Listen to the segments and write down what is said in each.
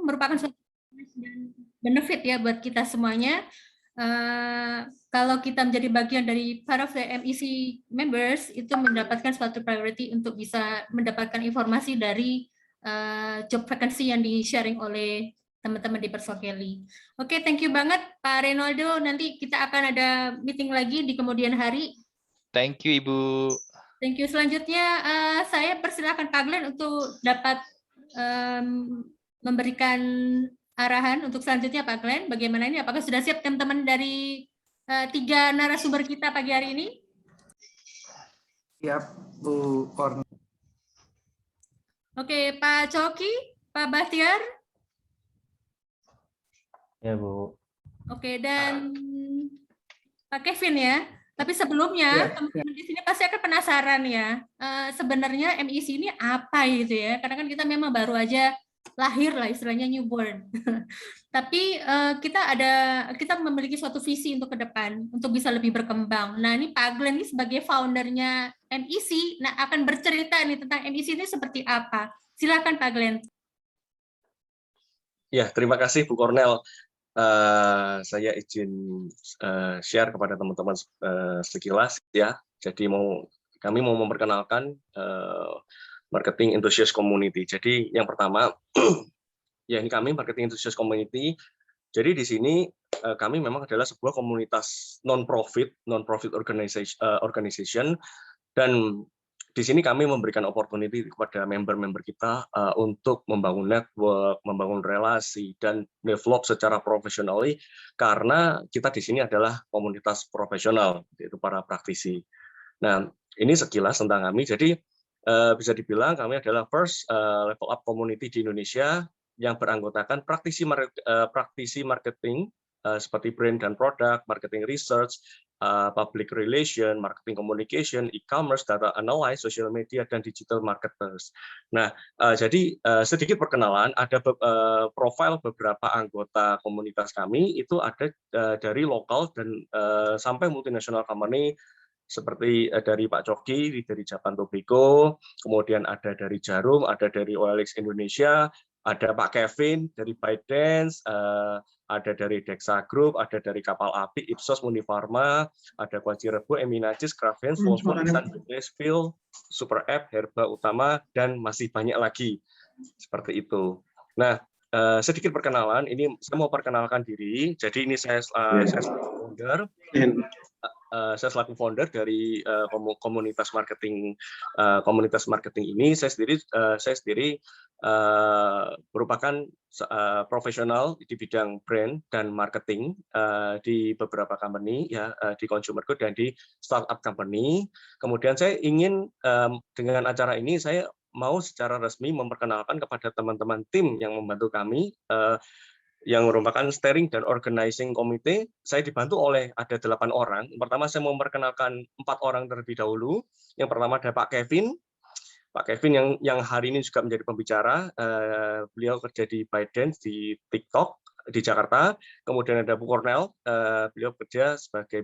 merupakan suatu benefit ya buat kita semuanya. Kalau kita menjadi bagian dari part of the MEC members, itu mendapatkan suatu priority untuk bisa mendapatkan informasi dari job vacancy yang di-sharing oleh teman-teman di Persokeli. Oke, thank you banget Pak Renaldo. Nanti kita akan ada meeting lagi di kemudian hari. Thank you, Ibu. Thank you. Selanjutnya saya persilakan Pak Glenn untuk dapat memberikan arahan untuk selanjutnya Pak Glenn. Bagaimana ini? Apakah sudah siap teman-teman dari 3 narasumber kita pagi hari ini? Siap, Bu Korn. Oke, Pak Coki, Pak Bahtiar. Ya, Bu. Oke, dan Pak Kevin ya. Tapi sebelumnya, teman-teman di sini pasti akan penasaran ya, sebenarnya MIC ini apa gitu ya? Karena kan kita memang baru aja lahir lah, istilahnya newborn. Tapi kita memiliki suatu visi untuk ke depan, untuk bisa lebih berkembang. Nah, ini Pak Glenn ini sebagai foundernya MIC, nah akan bercerita nih tentang MIC ini seperti apa. Silakan Pak Glenn. Ya, terima kasih Bu Kornel. Saya izin share kepada teman-teman sekilas ya. Jadi kami mau memperkenalkan marketing enthusiast community. Jadi yang pertama ya ini kami marketing enthusiast community. Jadi di sini kami memang adalah sebuah komunitas non-profit organization, dan di sini kami memberikan opportunity kepada member-member kita untuk membangun network, membangun relasi, dan develop secara profesionally, karena kita di sini adalah komunitas profesional, yaitu para praktisi. Nah, ini sekilas tentang kami. Jadi bisa dibilang kami adalah first level up community di Indonesia yang beranggotakan praktisi marketing seperti brand dan produk, marketing research, public relation, marketing communication, e-commerce, data analysis, social media, dan digital marketers. Nah, jadi sedikit perkenalan, ada profil beberapa anggota komunitas kami, itu ada dari lokal dan sampai multinational company, seperti dari Pak Coki, dari Japan Tobacco, kemudian ada dari Jarum, ada dari OLX Indonesia, ada Pak Kevin dari ByteDance, ada dari Dexa Group, ada dari Kapal Api, Ipsos, Unifarma, ada Kuaci Rebu, Eminajis, Cravens, Volvo, Nissan, Spill, Super App, Herba Utama, dan masih banyak lagi. Seperti itu. Nah, sedikit perkenalan, ini saya mau perkenalkan diri. Jadi ini saya selaku founder dari komunitas marketing ini. Saya sendiri merupakan profesional di bidang brand dan marketing di beberapa company ya, di consumer good dan di startup company. Kemudian saya ingin dengan acara ini saya mau secara resmi memperkenalkan kepada teman-teman tim yang membantu kami, yang merupakan steering dan organizing committee. Saya dibantu oleh ada 8 orang. Pertama saya mau memperkenalkan 4 orang terlebih dahulu. Yang pertama ada Pak Kevin. Pak Kevin yang hari ini juga menjadi pembicara. Beliau kerja di ByteDance di TikTok di Jakarta. Kemudian ada Bu Kornel. Beliau kerja sebagai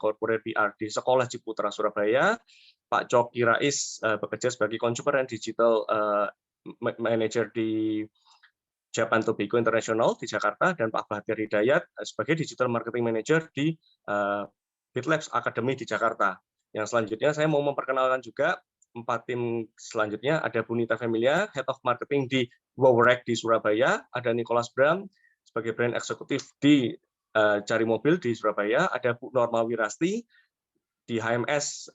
corporate PR di Sekolah Ciputra Surabaya. Pak Coki Rais bekerja sebagai consumer and digital manager di Japan Tobacco International di Jakarta, dan Pak Bahtiar Hidayat sebagai Digital Marketing Manager di BitLabs Academy di Jakarta. Yang selanjutnya saya mau memperkenalkan juga 4 tim selanjutnya. Ada Bunita Familia, Head of Marketing di Wowerek di Surabaya, ada Nicholas Bram sebagai Brand Eksekutif di Cari Mobil di Surabaya, ada Bu Norma Wirasti di HMS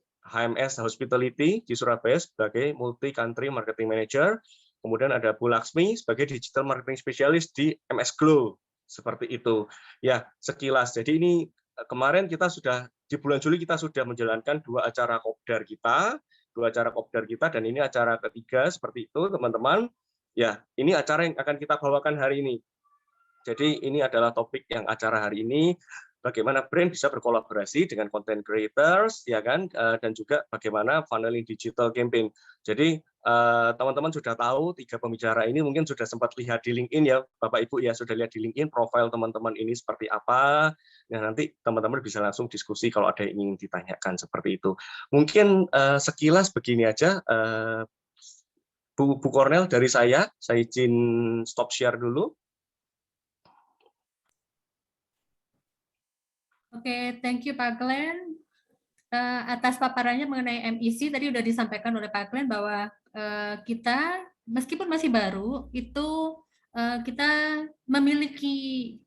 Hospitality di Surabaya sebagai Multi Country Marketing Manager. Kemudian ada Bu Laksmi sebagai Digital Marketing Specialist di MS Glow. Seperti itu. Ya, sekilas. Jadi ini kemarin kita sudah, di bulan Juli kita sudah menjalankan 2 acara kopdar kita, dan ini acara ketiga seperti itu, teman-teman. Ya, ini acara yang akan kita bawakan hari ini. Jadi ini adalah topik yang acara hari ini, bagaimana brand bisa berkolaborasi dengan content creators, ya kan, dan juga bagaimana funneling digital campaign. Jadi teman-teman sudah tahu 3 pembicara ini, mungkin sudah sempat lihat di LinkedIn ya, Bapak Ibu ya, sudah lihat di LinkedIn profil teman-teman ini seperti apa. Nah, nanti teman-teman bisa langsung diskusi kalau ada yang ingin ditanyakan seperti itu. Mungkin sekilas begini aja. Bu Cornel dari saya izin stop share dulu. Oke, thank you Pak Glenn. Atas paparannya mengenai MEC, tadi sudah disampaikan oleh Pak Glenn bahwa kita, meskipun masih baru, itu kita memiliki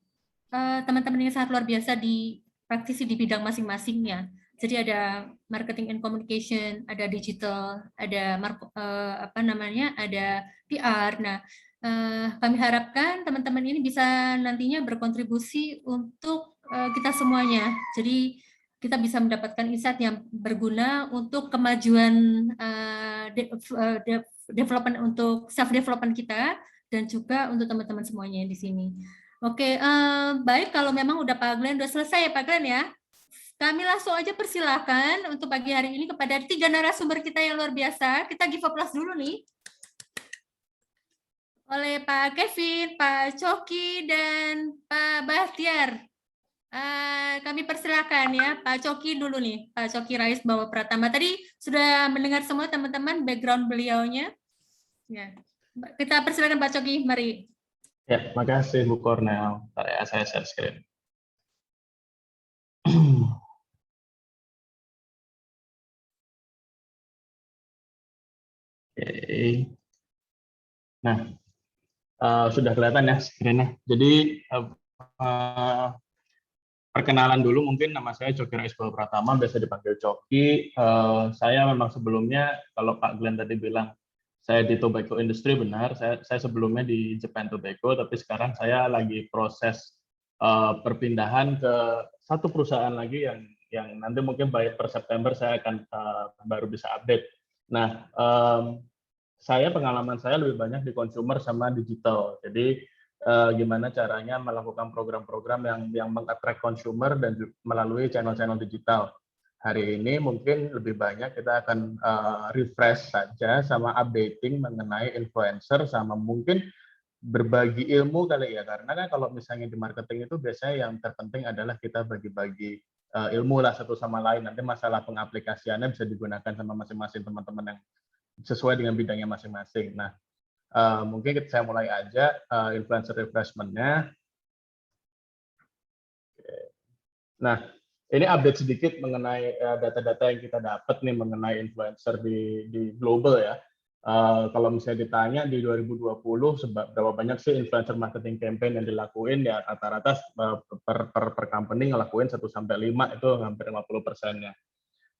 teman-teman yang sangat luar biasa di praktisi di bidang masing-masingnya. Jadi ada marketing and communication, ada digital, ada ada PR. Nah, kami harapkan teman-teman ini bisa nantinya berkontribusi untuk kita semuanya. Jadi kita bisa mendapatkan insight yang berguna untuk kemajuan development untuk self development kita dan juga untuk teman-teman semuanya di sini. Oke, baik kalau memang udah Pak Glenn udah selesai ya Pak Glenn ya. Kami langsung aja persilahkan untuk pagi hari ini kepada 3 narasumber kita yang luar biasa. Kita give applause dulu nih. Oleh Pak Kevin, Pak Coki, dan Pak Bahtiar. Kami persilakan ya, Pak Coki dulu nih, Pak Coki Rais Bawa Pratama. Tadi sudah mendengar semua teman-teman background beliaunya. Ya. Kita persilakan Pak Coki, mari. Ya, makasih Bu Cornel. Bentar ya, saya share screen. Oke. Nah, sudah kelihatan ya screen-nya. Jadi, perkenalan dulu, mungkin nama saya Coki Rais Bawa Pratama, biasa dipanggil Coki. Saya memang sebelumnya, kalau Pak Glenn tadi bilang, saya di tobacco industry, benar. Saya sebelumnya di Japan Tobacco, tapi sekarang saya lagi proses perpindahan ke satu perusahaan lagi yang nanti mungkin per September saya akan baru bisa update. Nah, pengalaman saya lebih banyak di consumer sama digital. Jadi gimana caranya melakukan program-program yang meng-attract consumer dan melalui channel-channel digital. Hari ini mungkin lebih banyak kita akan refresh saja sama updating mengenai influencer sama mungkin berbagi ilmu kali ya, karena kan kalau misalnya di marketing itu biasanya yang terpenting adalah kita bagi-bagi ilmu lah satu sama lain. Nanti masalah pengaplikasiannya bisa digunakan sama masing-masing teman-teman yang sesuai dengan bidangnya masing-masing. Nah, mungkin saya mulai aja influencer refreshment-nya. Nah, ini update sedikit mengenai data-data yang kita dapat nih mengenai influencer di global ya. Kalau misalnya ditanya di 2020 berapa banyak sih influencer marketing campaign yang dilakuin, ya rata-rata per company ngelakuin 1 sampai 5 itu hampir 50%-nya.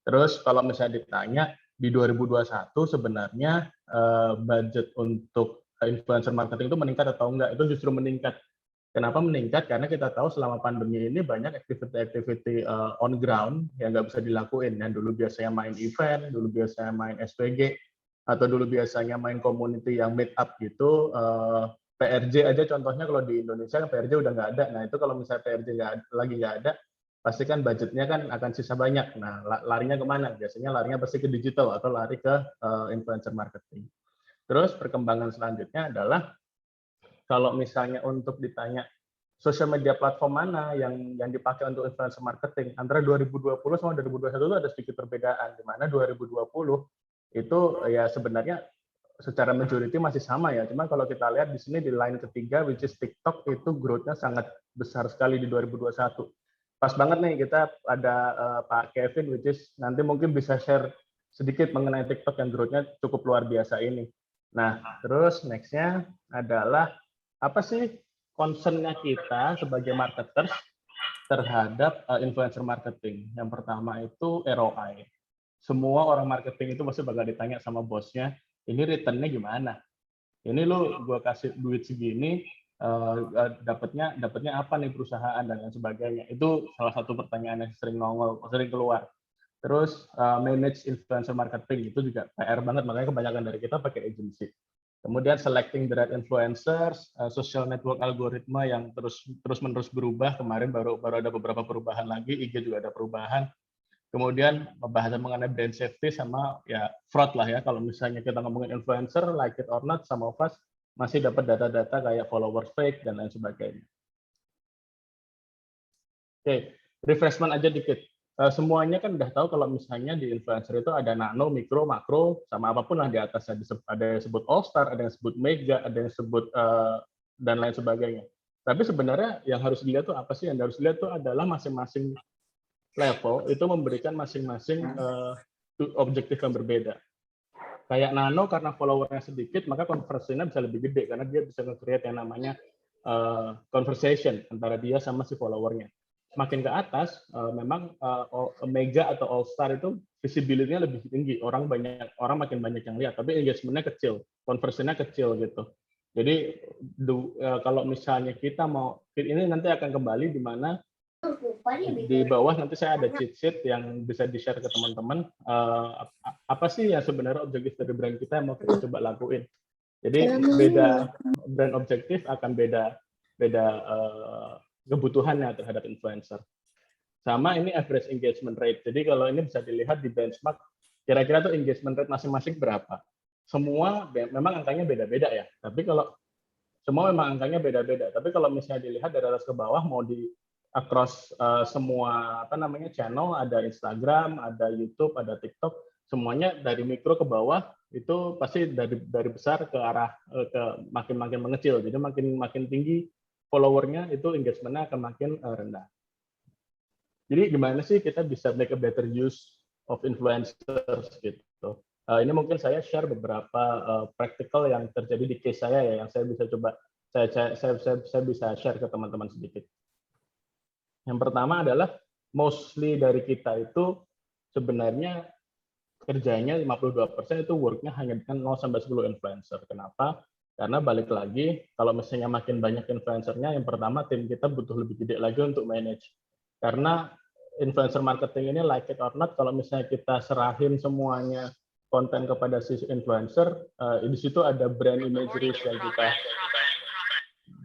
Terus kalau misalnya ditanya di 2021 sebenarnya budget untuk influencer marketing itu meningkat atau enggak, itu justru meningkat. Kenapa meningkat? Karena kita tahu selama pandemi ini banyak activity on ground yang nggak bisa dilakuin. Yang dulu biasanya main event, dulu biasanya main SPG, atau dulu biasanya main community yang meet up gitu. PRJ aja contohnya kalau di Indonesia PRJ udah nggak ada. Nah itu kalau misalnya PRJ lagi nggak ada, pasti kan budgetnya kan akan sisa banyak. Nah larinya kemana? Biasanya larinya pasti ke digital atau lari ke influencer marketing. Terus perkembangan selanjutnya adalah kalau misalnya untuk ditanya social media platform mana yang dipakai untuk influencer marketing, antara 2020 sama 2021 itu ada sedikit perbedaan, di mana 2020 itu ya sebenarnya secara majority masih sama ya, cuma kalau kita lihat di sini di line ketiga, which is TikTok, itu growth-nya sangat besar sekali di 2021. Pas banget nih kita ada Pak Kevin, which is nanti mungkin bisa share sedikit mengenai TikTok yang growth-nya cukup luar biasa ini. Nah, terus next-nya adalah apa sih concern-nya kita sebagai marketers terhadap influencer marketing? Yang pertama itu ROI. Semua orang marketing itu pasti bakal ditanya sama bosnya, ini return-nya gimana? Ini lo gue kasih duit segini, dapatnya apa nih perusahaan dan lain sebagainya. Itu salah satu pertanyaan yang sering nongol, sering keluar. Terus manage influencer marketing itu juga PR banget, makanya kebanyakan dari kita pakai agency. Kemudian selecting the right influencers, social network algoritma yang terus-menerus berubah. Kemarin baru ada beberapa perubahan lagi, IG juga ada perubahan. Kemudian pembahasan mengenai brand safety sama ya fraud lah ya. Kalau misalnya kita ngomongin influencer, like it or not, some of us masih dapat data-data kayak followers fake dan lain sebagainya. Oke, refreshment aja dikit. semuanya kan udah tahu kalau misalnya di influencer itu ada nano, mikro, makro, sama apapun lah di atas. Ada yang sebut all star, ada yang sebut mega, ada yang sebut dan lain sebagainya. Tapi sebenarnya yang harus dilihat tuh apa sih? Yang harus dilihat tuh adalah masing-masing level itu memberikan masing-masing objektif yang berbeda. Kayak nano karena followernya sedikit, maka konversinya bisa lebih gede karena dia bisa nge-create yang namanya conversation antara dia sama si followernya. Makin ke atas, memang mega atau all star itu visibility-nya lebih tinggi, orang makin banyak yang lihat, tapi engagement-nya kecil, conversion-nya kecil gitu. Jadi kalau misalnya kita mau, ini nanti akan kembali di mana di bawah nanti saya ada cheat sheet yang bisa di-share ke teman-teman. Apa sih yang sebenarnya objektif dari brand kita yang mau kita coba lakuin. Jadi beda brand objektif akan beda kebutuhannya terhadap influencer. Sama ini average engagement rate. Jadi kalau ini bisa dilihat di benchmark, kira-kira tuh engagement rate masing-masing berapa. Semua memang angkanya beda-beda ya. Tapi kalau semua memang angkanya beda-beda. Tapi kalau misalnya dilihat dari atas ke bawah, mau di across semua channel, ada Instagram, ada YouTube, ada TikTok, semuanya dari mikro ke bawah itu pasti dari besar ke arah ke makin mengecil. Jadi makin tinggi followernya itu engagement-nya akan makin rendah. Jadi gimana sih kita bisa make a better use of influencers gitu. Ini mungkin saya share beberapa practical yang terjadi di case saya ya, yang saya bisa coba saya bisa share ke teman-teman sedikit. Yang pertama adalah mostly dari kita itu sebenarnya kerjanya 52% itu work-nya hanya dengan 0-10 influencer. Kenapa? Karena balik lagi, kalau misalnya makin banyak influencernya, yang pertama tim kita butuh lebih gede lagi untuk manage. Karena influencer marketing ini like it or not, kalau misalnya kita serahin semuanya konten kepada si influencer, di situ ada brand imagery yang kita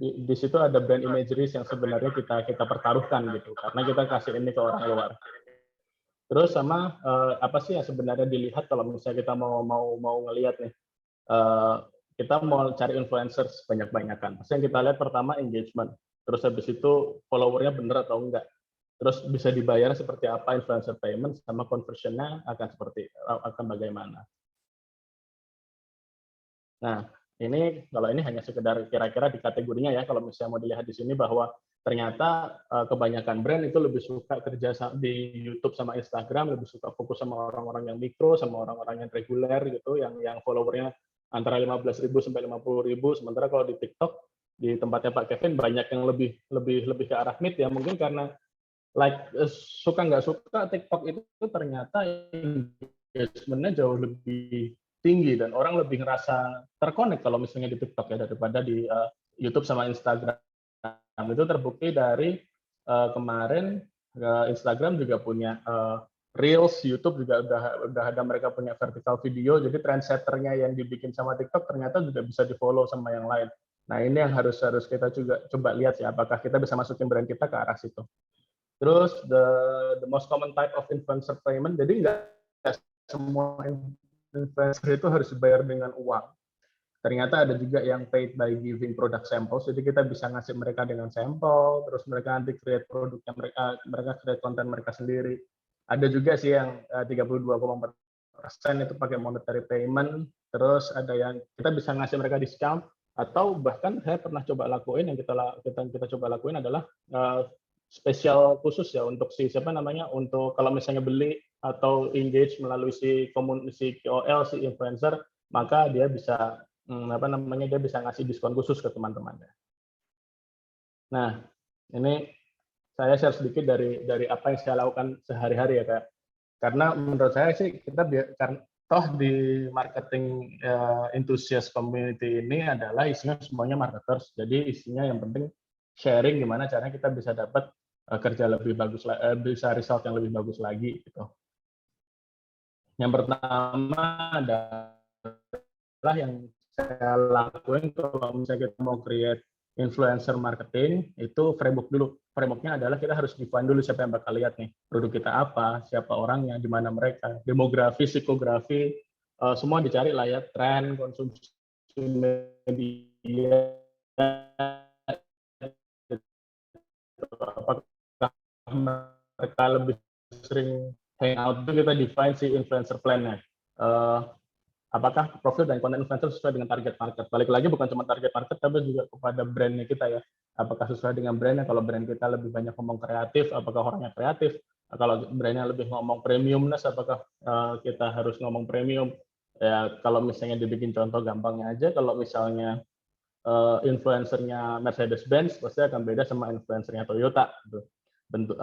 di situ ada brand imagery yang sebenarnya kita pertaruhkan gitu, karena kita kasih ini ke orang luar. Terus sama apa sih yang sebenarnya dilihat kalau misalnya kita mau ngelihat nih, kita mau cari influencers banyak-banyakan. Pasti yang kita lihat pertama engagement, terus habis itu followernya bener atau enggak, terus bisa dibayar seperti apa influencer payment, sama conversionnya akan bagaimana. Nah, kalau ini hanya sekedar kira-kira di kategorinya ya, kalau misalnya mau dilihat di sini bahwa ternyata kebanyakan brand itu lebih suka kerja di YouTube sama Instagram, lebih suka fokus sama orang-orang yang mikro, sama orang-orang yang reguler gitu, yang followernya antara 15.000 sampai 50.000. Sementara kalau di TikTok, di tempatnya Pak Kevin, banyak yang lebih ke arah mid ya, mungkin karena suka nggak suka TikTok itu ternyata engagement-nya jauh lebih tinggi dan orang lebih ngerasa terkonek kalau misalnya di TikTok ya daripada di YouTube sama Instagram. Itu terbukti dari kemarin Instagram juga punya Reels, YouTube juga udah ada mereka punya vertical video, jadi trendsetternya yang dibikin sama TikTok ternyata juga bisa di-follow sama yang lain. Nah ini yang harus kita juga coba lihat ya, apakah kita bisa masukin brand kita ke arah situ. Terus the most common type of influencer payment, jadi nggak semua influencer itu harus dibayar dengan uang. Ternyata ada juga yang paid by giving product samples, jadi kita bisa ngasih mereka dengan sampel, terus mereka nanti create produknya mereka create konten mereka sendiri. Ada juga sih yang 32,4% itu pakai monetary payment, terus ada yang kita bisa ngasih mereka discount, atau bahkan saya pernah coba lakuin, yang kita coba lakuin adalah spesial khusus ya untuk untuk kalau misalnya beli atau engage melalui si KOL, si influencer, maka dia bisa dia bisa ngasih diskon khusus ke teman-temannya. Nah, ini saya share sedikit dari apa yang saya lakukan sehari-hari ya, Kak. Karena menurut saya sih toh di marketing enthusiast community ini adalah isinya semuanya marketers. Jadi isinya yang penting sharing gimana caranya kita bisa dapat kerja lebih bagus, bisa result yang lebih bagus lagi gitu. Yang pertama adalah yang saya lakuin kalau misalnya kita mau create influencer marketing, itu framework dulu. Frameworknya adalah kita harus define dulu siapa yang bakal lihat nih, produk kita apa, siapa orangnya, di mana mereka, demografi, psikografi, semua dicari lah ya, tren, konsumsi media, apakah mereka lebih sering hangout itu kita define si influencer plan-nya. Apakah profil dan konten influencer sesuai dengan target market? Balik lagi bukan cuma target market, tapi juga kepada brandnya kita ya. Apakah sesuai dengan brandnya? Kalau brand kita lebih banyak ngomong kreatif, apakah orangnya kreatif? Kalau brandnya lebih ngomong premiumness, apakah kita harus ngomong premium? Ya, kalau misalnya dibikin contoh gampangnya aja, kalau misalnya influencernya Mercedes-Benz pasti akan beda sama influencernya Toyota. Gitu. Bentuk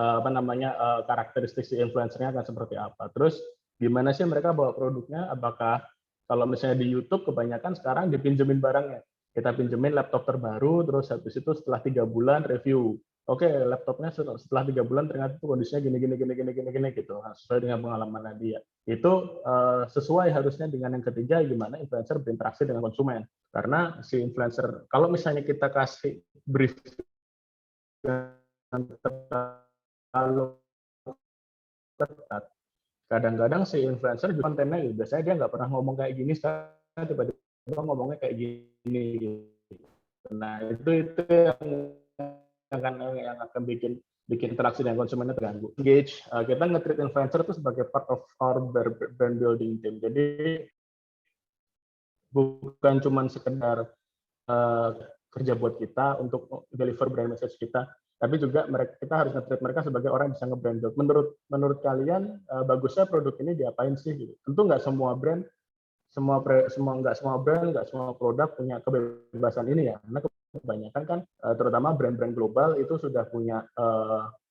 karakteristik si influencernya akan seperti apa. Terus gimana sih mereka bawa produknya? Apakah kalau misalnya di YouTube kebanyakan sekarang dipinjemin barangnya. Kita pinjemin laptop terbaru, terus habis itu setelah 3 bulan review. Oke, laptopnya setelah 3 bulan ternyata itu kondisinya gini gitu, sesuai dengan pengalaman dia. Itu sesuai harusnya dengan yang ketiga, gimana influencer berinteraksi dengan konsumen. Karena si influencer, kalau misalnya kita kasih brief yang terlalu ketat, kadang-kadang si influencer juga kontennya biasanya dia nggak pernah ngomong kayak gini, sekarang tiba-tiba ngomongnya kayak gini. Nah itu yang akan bikin interaksi dengan konsumennya terganggu. Engage, kita nge-treat influencer itu sebagai part of our brand building team. Jadi bukan cuma sekedar kerja buat kita untuk deliver brand message kita, tapi juga kita harus nge-treat mereka sebagai orang yang bisa nge-brand build. Menurut kalian bagusnya produk ini diapain sih? Gitu. Tentu nggak semua brand, nggak semua produk punya kebebasan ini ya. Karena kebanyakan kan, terutama brand-brand global itu sudah punya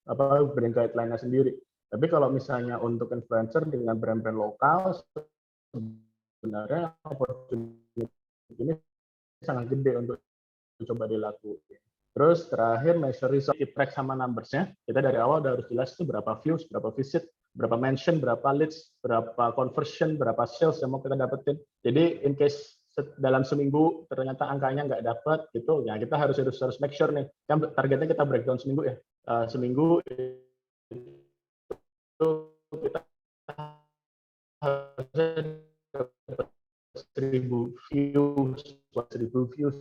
brand guideline-nya sendiri. Tapi kalau misalnya untuk influencer dengan brand-brand lokal, sebenarnya opportunity ini sangat gede untuk coba dilakukan. Terus terakhir measure result, keep track sama numbers-nya. Kita dari awal udah harus jelas itu berapa views, berapa visit, berapa mention, berapa leads, berapa conversion, berapa sales yang mau kita dapetin. Jadi in case dalam seminggu ternyata angkanya nggak dapat gitu, ya kita harus make sure nih. Kan targetnya kita breakdown seminggu ya. Seminggu itu kita harusnya 1.000 views.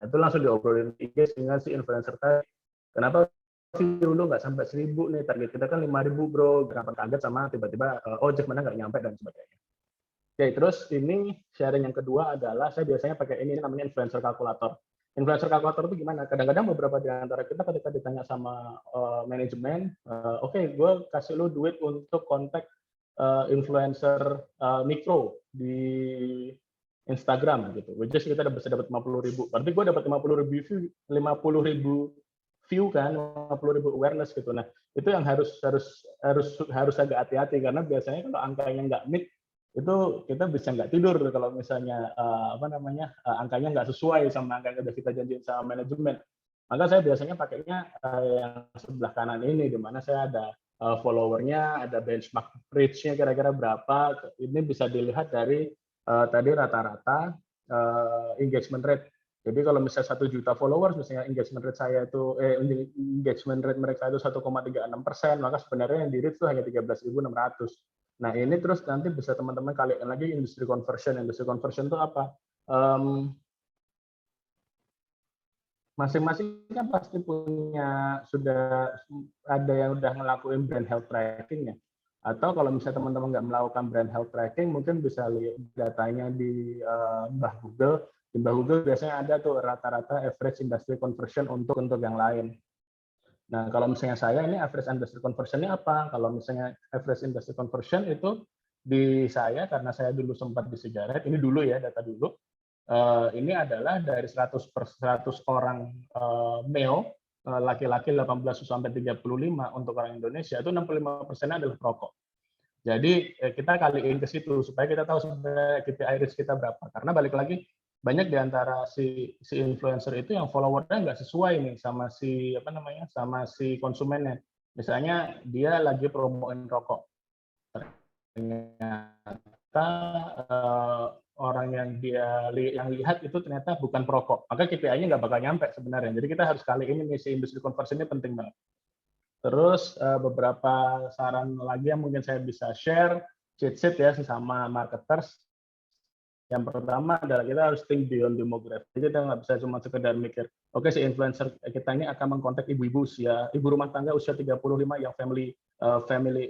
Itu langsung diobrolin IG dengan si influencer tadi. Kenapa view lu nggak sampai 1.000 nih? Target kita kan 5.000 bro. Kenapa kaget sama tiba-tiba ojek mana nggak nyampe dan sebagainya. Oke, terus ini sharing yang kedua adalah saya biasanya pakai ini namanya influencer calculator. Influencer calculator itu gimana? Kadang-kadang beberapa di antara kita ketika ditanya sama manajemen, oke, gue kasih lu duit untuk kontak influencer mikro di Instagram gitu. Which is kita bisa dapat 50.000. Berarti gue dapat 50.000 view kan, 50.000 awareness gitu. Nah, itu yang harus agak hati-hati karena biasanya kalau angkanya nggak meet itu kita bisa nggak tidur kalau misalnya angkanya nggak sesuai sama angka yang udah kita janjiin sama manajemen. Maka saya biasanya pakainya yang sebelah kanan ini, di mana saya ada followernya, ada benchmark reach-nya kira-kira berapa. Ini bisa dilihat dari tadi rata-rata engagement rate. Jadi kalau misalnya 1 juta followers, misalnya engagement rate mereka itu 1,36%, maka sebenarnya yang di reach itu hanya 13.600. Nah ini terus nanti bisa teman-teman kalian lagi industri conversion. Industri conversion itu apa? Masing-masing kan pasti sudah ada yang udah ngelakuin brand health tracking ya. Atau kalau misalnya teman-teman nggak melakukan brand health tracking, mungkin bisa lihat datanya di Mbah Google. Di Mbah Google biasanya ada tuh rata-rata average industry conversion untuk yang lain. Nah, kalau misalnya saya ini average industry conversion-nya apa? Kalau misalnya average industry conversion itu di saya, karena saya dulu sempat di Sejaret, ini dulu ya, data dulu, ini adalah dari 100 orang male, laki-laki 18 sampai 35 untuk orang Indonesia, itu 65%-nya adalah perokok. Jadi kita kaliin ke situ supaya kita tahu sebenarnya KPI risk kita berapa. Karena balik lagi banyak di antara si influencer itu yang followernya nggak sesuai nih sama si konsumennya. Misalnya dia lagi promoin rokok. Ternyata orang yang lihat itu ternyata bukan perokok. Maka KPI-nya nggak bakal nyampe sebenarnya. Jadi kita harus kaliin ini si industri conversion ini penting banget. Terus beberapa saran lagi yang mungkin saya bisa share, cheat sheet ya sesama marketers. Yang pertama adalah kita harus think beyond demographic. Jadi kita nggak bisa cuma sekedar mikir, oke, si influencer kita ini akan mengkontak ibu-ibu ibu rumah tangga usia 35 yang family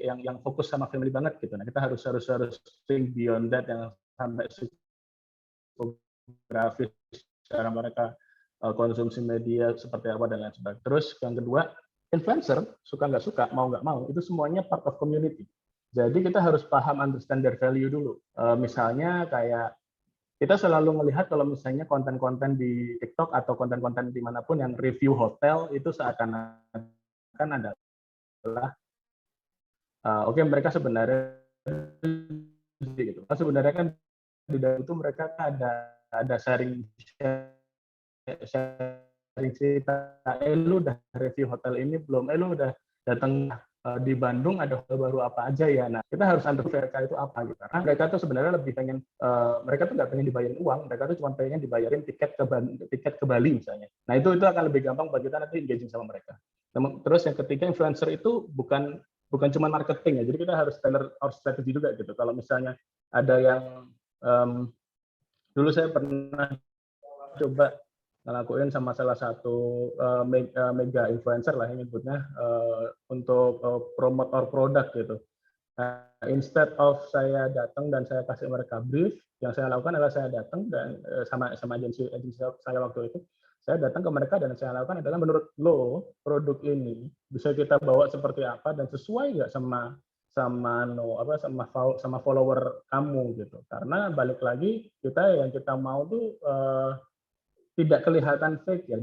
yang fokus sama family banget gitu. Nah, kita harus think beyond that, yang sampai psikografis cara mereka konsumsi media seperti apa dan lain sebagainya. Terus yang kedua, influencer suka nggak suka, mau nggak mau, itu semuanya part of community. Jadi kita harus paham, understand their value dulu. Misalnya kayak kita selalu melihat kalau misalnya konten-konten di TikTok atau konten-konten dimanapun yang review hotel itu seakan-akan adalah oke, mereka sebenarnya gitu. Sebenarnya kan di dalam itu mereka ada sharing cerita. Lu udah review hotel ini belum? Lu udah datang di Bandung, ada hotel baru apa aja ya? Nah, kita harus understand mereka itu apa gitu. Karena mereka tuh sebenarnya lebih pengen, mereka tuh nggak pengen dibayarin uang, mereka tuh cuma pengen dibayarin tiket ke Bali misalnya. Nah, itu akan lebih gampang bagi kita nanti engaging sama mereka. Terus yang ketiga, influencer itu bukan cuma marketing ya, jadi kita harus tailor our strategy juga gitu. Kalau misalnya ada yang dulu saya pernah coba ngelakuin sama salah satu mega influencer lah yang nyebutnya untuk promote our product gitu. Nah, instead of saya datang dan saya kasih mereka brief, yang saya lakukan adalah saya datang dan sama agensi saya waktu itu, saya datang ke mereka dan saya lakukan adalah menurut lo produk ini bisa kita bawa seperti apa dan sesuai nggak sama follower kamu gitu. Karena balik lagi yang kita mau tuh tidak kelihatan fake ya,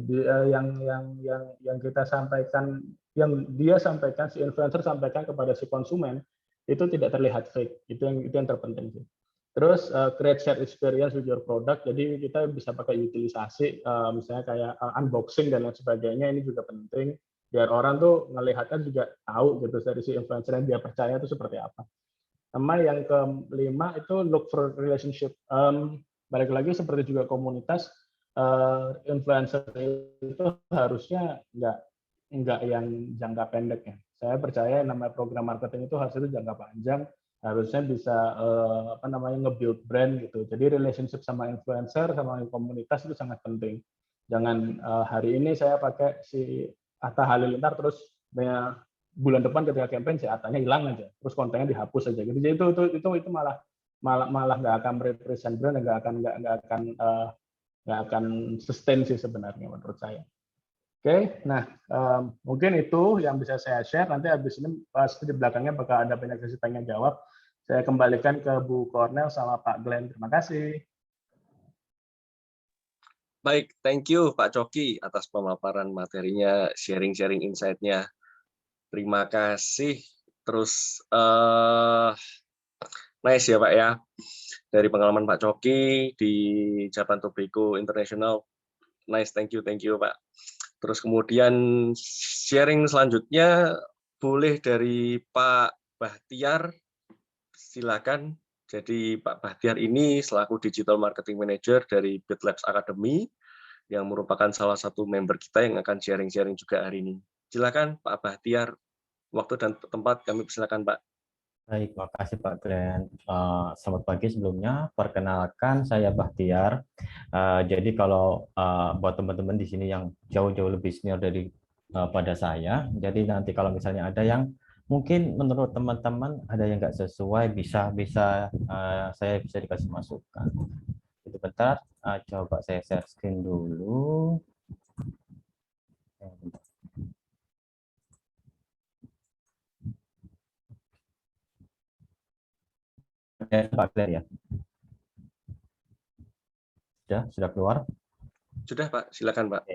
yang kita sampaikan, yang dia sampaikan, si influencer sampaikan kepada si konsumen itu tidak terlihat fake. Itu yang terpenting sih. Terus create shared experience with your product. Jadi kita bisa pakai utilisasi, misalnya kayak unboxing dan lain sebagainya. Ini juga penting biar orang tuh ngelihatnya juga tahu gitu dari si influencer yang dia percaya itu seperti apa. Sama yang kelima itu look for relationship. Balik lagi seperti juga komunitas. Influencer itu harusnya nggak yang jangka pendek ya. Saya percaya namanya program marketing itu harusnya jangka panjang, harusnya bisa nge-build brand gitu. Jadi relationship sama influencer sama komunitas itu sangat penting. Jangan hari ini saya pakai si Atta Halilintar terus bulan depan ketika campaign si Attanya hilang aja, terus kontennya dihapus aja gitu. Jadi itu malah nggak akan merepresent brand, nggak akan sustain sih sebenarnya menurut saya. Oke, nah mungkin itu yang bisa saya share. Nanti habis ini pasti di belakangnya bakal ada banyak sesi tanya jawab. Saya kembalikan ke Bu Cornel sama Pak Glenn. Terima kasih. Baik, thank you Pak Coki atas pemaparan materinya, sharing insight-nya. Terima kasih. Terus nice ya Pak ya. Dari pengalaman Pak Coki di Japan Tobacco International. Nice, thank you Pak. Terus kemudian sharing selanjutnya boleh dari Pak Bahtiar, silakan. Jadi Pak Bahtiar ini selaku Digital Marketing Manager dari BitLabs Academy, yang merupakan salah satu member kita yang akan sharing-sharing juga hari ini. Silakan Pak Bahtiar, waktu dan tempat kami persilakan Pak. Baik, makasih Pak Glenn. Selamat pagi sebelumnya. Perkenalkan, saya Bahtiar. Jadi kalau buat teman-teman di sini yang jauh-jauh lebih senior dari pada saya, jadi nanti kalau misalnya ada yang mungkin menurut teman-teman ada yang nggak sesuai, saya bisa dikasih masukan. Itu bentar, coba saya share screen dulu. Pak Glenn ya. Sudah keluar? Sudah Pak, silakan Pak.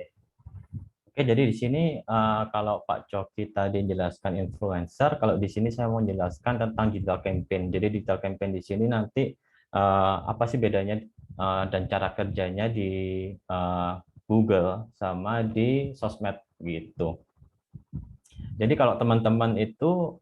Oke, jadi di sini kalau Pak Coki tadi menjelaskan influencer, kalau di sini saya mau menjelaskan tentang digital campaign. Jadi digital campaign di sini nanti apa sih bedanya dan cara kerjanya di Google sama di sosmed gitu. Jadi kalau teman-teman itu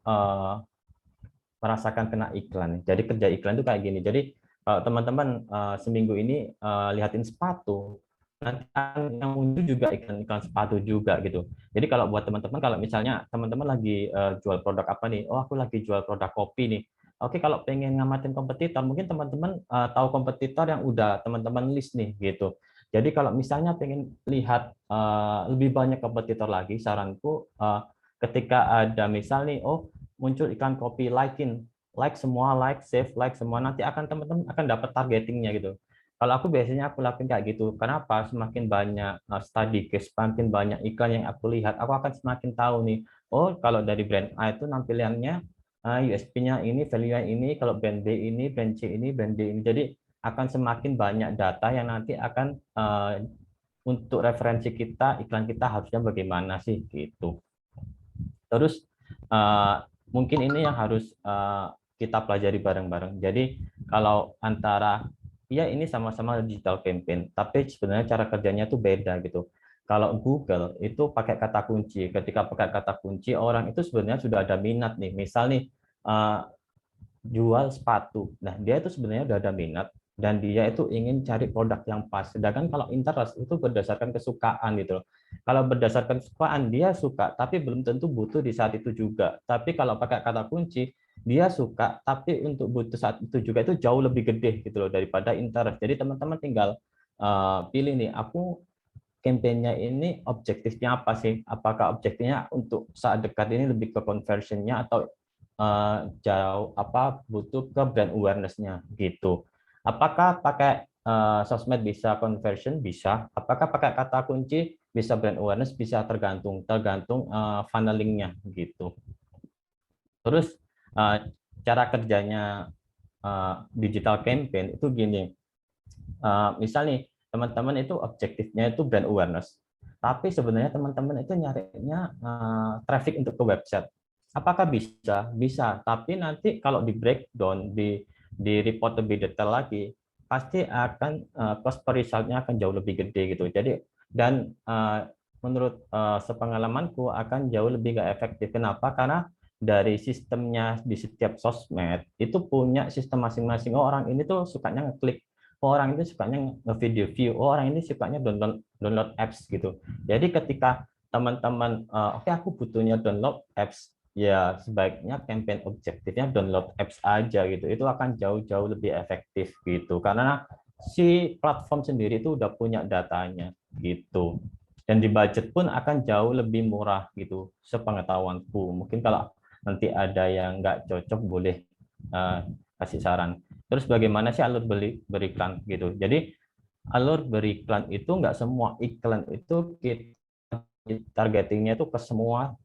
merasakan kena iklan. Jadi kerja iklan itu kayak gini. Jadi kalau teman-teman seminggu ini lihatin sepatu, nanti yang muncul juga iklan sepatu juga gitu. Jadi kalau buat teman-teman, kalau misalnya teman-teman lagi jual produk apa nih? Oh, aku lagi jual produk kopi nih. Oke, kalau pengen ngamatin kompetitor, mungkin teman-teman tahu kompetitor yang udah teman-teman list nih gitu. Jadi kalau misalnya pengen lihat lebih banyak kompetitor lagi, saranku ketika ada misal nih, oh muncul iklan kopi like semua, like, save, like semua, nanti akan teman-teman akan dapat targetingnya gitu. Kalau aku biasanya aku lakuin kayak gitu. Kenapa? Semakin banyak study case, semakin banyak iklan yang aku lihat, aku akan semakin tahu nih, oh kalau dari brand A itu nampilannya USP-nya ini, value-nya ini, kalau brand B ini, brand C ini, brand D ini. Jadi akan semakin banyak data yang nanti akan untuk referensi kita, iklan kita harusnya bagaimana sih gitu. Terus mungkin ini yang harus kita pelajari bareng-bareng. Jadi kalau antara ya ini sama-sama digital campaign, tapi sebenarnya cara kerjanya tuh beda gitu. Kalau Google itu pakai kata kunci. Ketika pakai kata kunci, orang itu sebenarnya sudah ada minat nih. Misal nih jual sepatu. Nah, dia itu sebenarnya udah ada minat dan dia itu ingin cari produk yang pas. Sedangkan kalau interest itu berdasarkan kesukaan gitu loh. Kalau berdasarkan kesukaan dia suka, tapi belum tentu butuh di saat itu juga. Tapi kalau pakai kata kunci, dia suka, tapi untuk butuh saat itu juga itu jauh lebih gede gitu loh daripada interest. Jadi teman-teman tinggal pilih nih, aku kampanye ini objektifnya apa sih? Apakah objektifnya untuk saat dekat ini lebih ke conversion-nya atau jauh apa butuh ke brand awareness-nya gitu. Apakah pakai sosmed bisa conversion? Bisa. Apakah pakai kata kunci bisa brand awareness? Bisa, tergantung funneling-nya gitu. Terus cara kerjanya digital campaign itu gini. Misal nih teman-teman itu objektifnya itu brand awareness, tapi sebenarnya teman-teman itu nyarinya traffic untuk ke website. Apakah bisa? Bisa, tapi nanti kalau di breakdown, di report lebih detail lagi, pasti akan cost per result-nya akan jauh lebih gede gitu. Jadi dan menurut sepengalamanku akan jauh lebih nggak efektif. Kenapa? Karena dari sistemnya di setiap sosmed itu punya sistem masing-masing. Oh, orang ini tuh sukanya ngeklik, orang itu sukanya nge-video view, orang ini sukanya download apps gitu. Jadi ketika teman-teman oke aku butuhnya download apps, ya sebaiknya campaign objektifnya download apps aja gitu. Itu akan jauh-jauh lebih efektif gitu. Karena si platform sendiri itu udah punya datanya gitu. Dan di budget pun akan jauh lebih murah gitu sepengetahuanku. Mungkin kalau nanti ada yang nggak cocok boleh kasih saran. Terus bagaimana sih alur beriklan gitu. Jadi alur beriklan itu nggak semua iklan itu kita targetingnya itu ke semua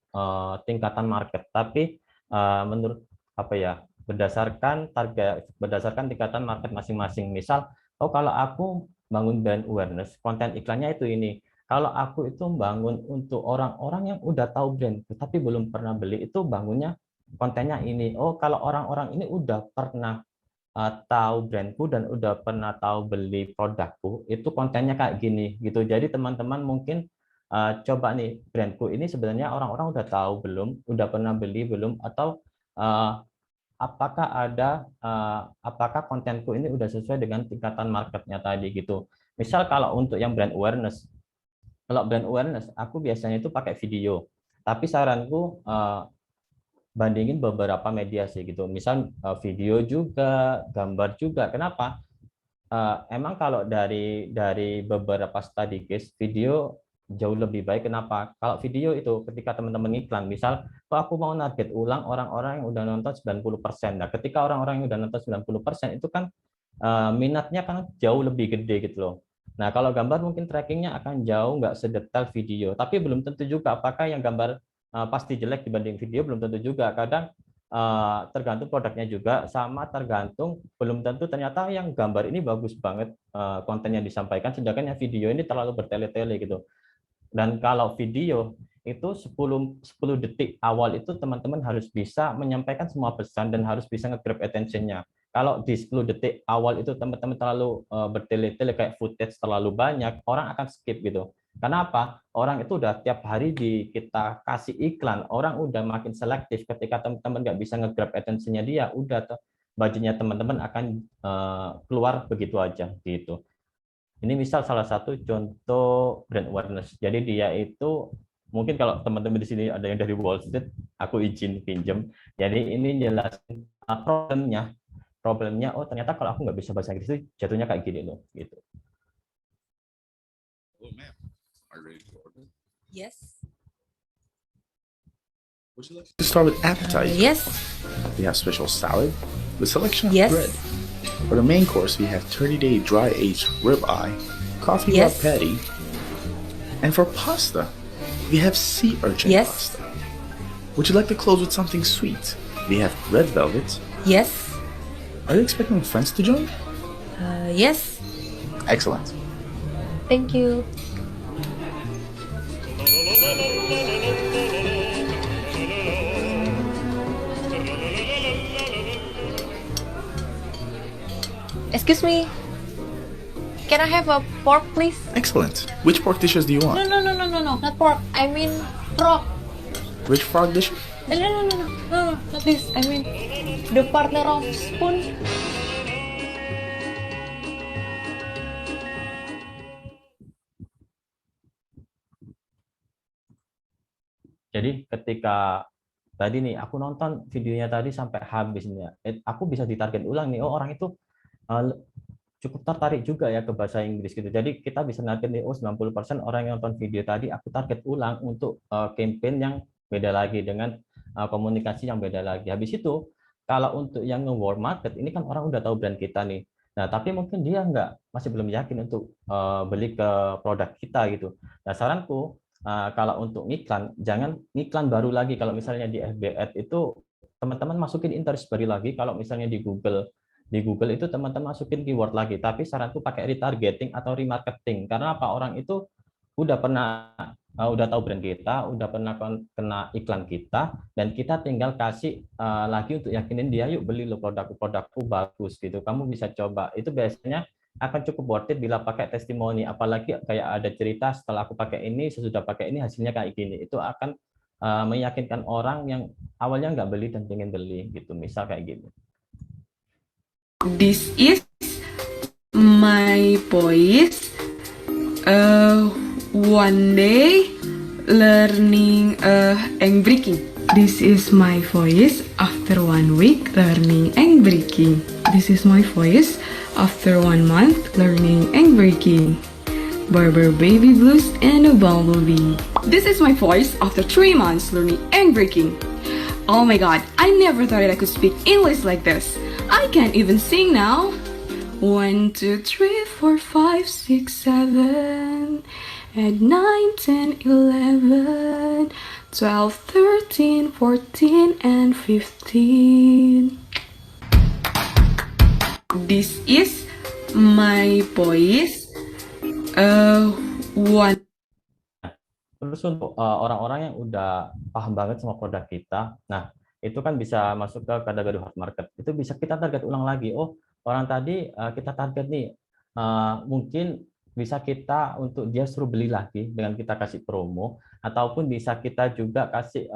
tingkatan market, tapi menurut apa ya berdasarkan tingkatan market masing-masing. Misal, oh kalau aku bangun brand awareness, konten iklannya itu ini. Kalau aku itu bangun untuk orang-orang yang udah tahu brand tapi belum pernah beli, itu bangunnya kontennya ini. Oh kalau orang-orang ini udah pernah tahu brandku dan udah pernah tahu beli produkku, itu kontennya kayak gini gitu. Jadi teman-teman mungkin coba nih brandku ini sebenarnya orang-orang udah tahu belum, udah pernah beli belum, atau apakah kontenku ini udah sesuai dengan tingkatan marketnya tadi gitu. Misal kalau untuk yang brand awareness, kalau brand awareness aku biasanya itu pakai video, tapi saranku bandingin beberapa media sih gitu. Misal video juga, gambar juga. Kenapa? Emang kalau dari beberapa study case, video jauh lebih baik. Kenapa? Kalau video itu ketika teman-teman iklan, misal aku mau target ulang orang-orang yang udah nonton 90%. Nah, ketika orang-orang yang udah nonton 90% itu kan minatnya kan jauh lebih gede gitu loh. Nah, kalau gambar mungkin trackingnya akan jauh nggak sedetail video, tapi belum tentu juga apakah yang gambar pasti jelek dibanding video, belum tentu juga. Kadang tergantung produknya juga, sama tergantung belum tentu ternyata yang gambar ini bagus banget konten yang disampaikan, sedangkan yang video ini terlalu bertele-tele gitu. Dan kalau video itu 10 detik awal itu teman-teman harus bisa menyampaikan semua pesan dan harus bisa nge-grab attention-nya. Kalau di 10 detik awal itu teman-teman terlalu bertele-tele kayak footage terlalu banyak, orang akan skip gitu. Karena apa? Orang itu udah tiap hari kita kasih iklan, orang udah makin selektif. Ketika teman-teman nggak bisa nge-grab attention-nya dia, udah budgetnya teman-teman akan keluar begitu aja gitu. Ini misal salah satu contoh brand awareness. Jadi dia itu Mungkin kalau teman-teman di sini ada yang dari Wall Street, aku izin pinjem. Jadi ini jelasin problemnya. Oh ternyata kalau aku nggak bisa bahasa Inggris itu jatuhnya kayak gini loh, gitu. Oh, ma'am, are you ready to order? Yes. Would you like to start with appetizer? Yes. We have special salad with selection of Yes. bread. For the main course, we have 30-day dry-aged ribeye, coffee Yes. rub patty, and for pasta, we have sea urchin Yes. pasta. Would you like to close with something sweet? We have red velvet. Yes. Are you expecting friends to join? Yes. Excellent. Thank you. Excuse me. Can I have a pork, please? Excellent. Which pork dishes do you No, want? no, no, no, no, no, not pork. I mean frog. Which frog dish? No, no, no, no, no, no, not this. I mean the partner of spoon. Jadi ketika tadi nih aku nonton videonya tadi sampai habis nih ya, aku bisa ditarget ulang nih. Oh orang itu cukup tertarik juga ya ke bahasa Inggris gitu. Jadi kita bisa target nih, oh 90% orang yang nonton video tadi aku target ulang untuk campaign yang beda lagi dengan komunikasi yang beda lagi. Habis itu kalau untuk yang nge-warm market ini kan orang udah tahu brand kita nih. Nah tapi mungkin dia masih belum yakin untuk beli ke produk kita gitu. Nah saranku kalau untuk iklan, jangan iklan baru lagi. Kalau misalnya di FB Ad itu teman-teman masukin interest baru lagi. Kalau misalnya di Google itu teman-teman masukin keyword lagi. Tapi saranku pakai retargeting atau remarketing. Karena apa, orang itu udah tahu brand kita, udah pernah kena iklan kita, dan kita tinggal kasih lagi untuk yakinin dia, yuk beli lo produkku bagus gitu. Kamu bisa coba. Itu biasanya akan cukup worth it bila pakai testimoni, apalagi kayak ada cerita setelah aku pakai ini, sesudah pakai ini hasilnya kayak gini. Itu akan meyakinkan orang yang awalnya nggak beli dan pengen beli gitu, misal kayak gini. This is my voice. One day learning and breaking. This is my voice after 1 week learning and breaking. This is my voice after 1 month learning and breaking. Barber baby blues and a bumblebee. This is my voice after 3 months learning and breaking. Oh my god, I never thought I could speak English like this. I can't even sing now. 1, 2, 3, 4, 5, 6, 7, 8, 9, 10, 11, 12, 13, 14, and 15. This is my voice. One. Terus untuk orang-orang yang udah paham banget sama produk kita, nah itu kan bisa masuk ke kategori hot market. Itu bisa kita target ulang lagi. Oh orang tadi kita target nih, mungkin bisa kita untuk dia suruh beli lagi dengan kita kasih promo, ataupun bisa kita juga kasih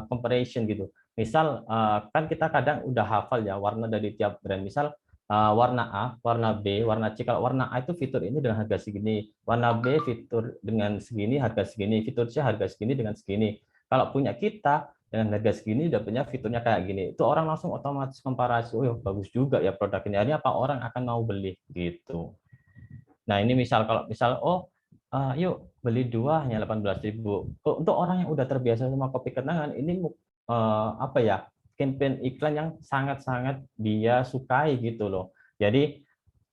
comparison gitu. Misal kan kita kadang udah hafal ya warna dari tiap brand. Misal warna A, warna B, warna C. Kalau warna A itu fitur ini dengan harga segini, warna B fitur dengan segini, harga segini, fitur C harga segini dengan segini. Kalau punya kita dengan harga segini, udah punya fiturnya kayak gini. Itu orang langsung otomatis komparasi, oh bagus juga ya produk ini. Akhirnya apa, orang akan mau beli gitu. Nah ini misal kalau yuk beli 2 hanya 18.000. Untuk orang yang udah terbiasa sama kopi kenangan, ini campaign iklan yang sangat-sangat dia sukai gitu loh. Jadi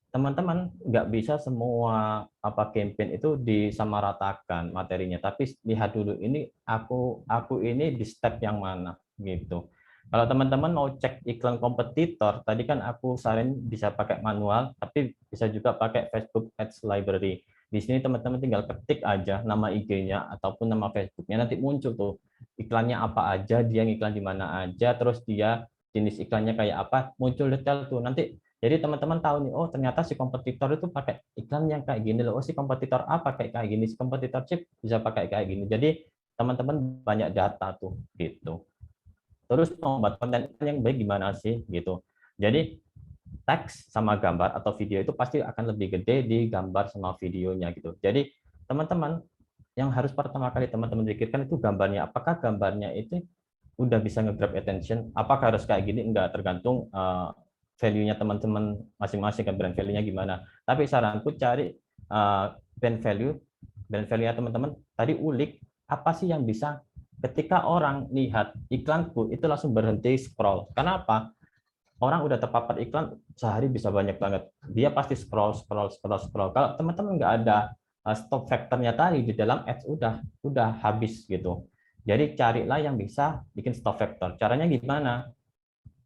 teman-teman nggak bisa semua campaign itu disamaratakan materinya, tapi lihat dulu ini aku ini di step yang mana gitu. Kalau teman-teman mau cek iklan kompetitor, tadi kan aku saran bisa pakai manual, tapi bisa juga pakai Facebook Ads Library. Di sini teman-teman tinggal ketik aja nama IG-nya ataupun nama Facebook-nya, nanti muncul tuh iklannya apa aja, dia ngiklan di mana aja, terus dia jenis iklannya kayak apa, muncul detail tuh. Nanti jadi teman-teman tahu nih, oh ternyata si kompetitor itu pakai iklan yang kayak gini loh. Oh si kompetitor A pakai kayak gini, si kompetitor C bisa pakai kayak gini. Jadi teman-teman banyak data tuh gitu. Terus membuat konten yang baik gimana sih gitu. Jadi teks sama gambar atau video itu pasti akan lebih gede di gambar sama videonya gitu. Jadi teman-teman yang harus pertama kali teman-teman pikirkan itu gambarnya. Apakah gambarnya itu udah bisa nge-grab attention? Apakah harus kayak gini? Enggak, tergantung value-nya teman-teman masing-masing, kan brand value-nya gimana. Tapi saranku cari brand value-nya teman-teman. Tadi ulik apa sih yang bisa ketika orang lihat iklanku itu langsung berhenti scroll. Kenapa? Orang udah terpapar iklan sehari bisa banyak banget. Dia pasti scroll. Kalau teman-teman nggak ada stop factor-nya tadi di dalam ads udah habis gitu. Jadi carilah yang bisa bikin stop factor. Caranya gimana?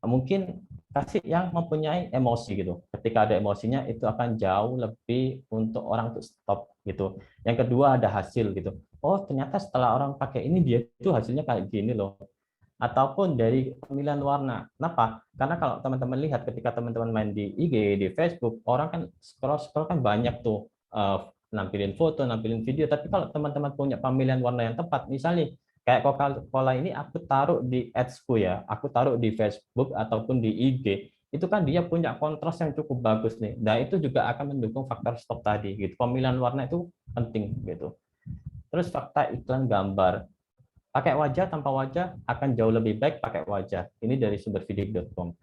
Mungkin kasih yang mempunyai emosi gitu. Ketika ada emosinya itu akan jauh lebih untuk orang untuk stop gitu. Yang kedua ada hasil gitu. Oh ternyata setelah orang pakai ini dia itu hasilnya kayak gini loh. Ataupun dari pemilihan warna. Kenapa? Karena kalau teman-teman lihat ketika teman-teman main di IG, di Facebook, orang kan scroll kan banyak tuh nampilin foto, nampilin video. Tapi kalau teman-teman punya pemilihan warna yang tepat, misalnya kayak Coca-Cola ini aku taruh di ads-ku ya, aku taruh di Facebook ataupun di IG, itu kan dia punya kontras yang cukup bagus nih. Nah itu juga akan mendukung faktor stop tadi. Gitu. Pemilihan warna itu penting gitu. Terus fakta iklan gambar. Pakai wajah tanpa wajah akan jauh lebih baik pakai wajah. Ini dari sumbervidik.com.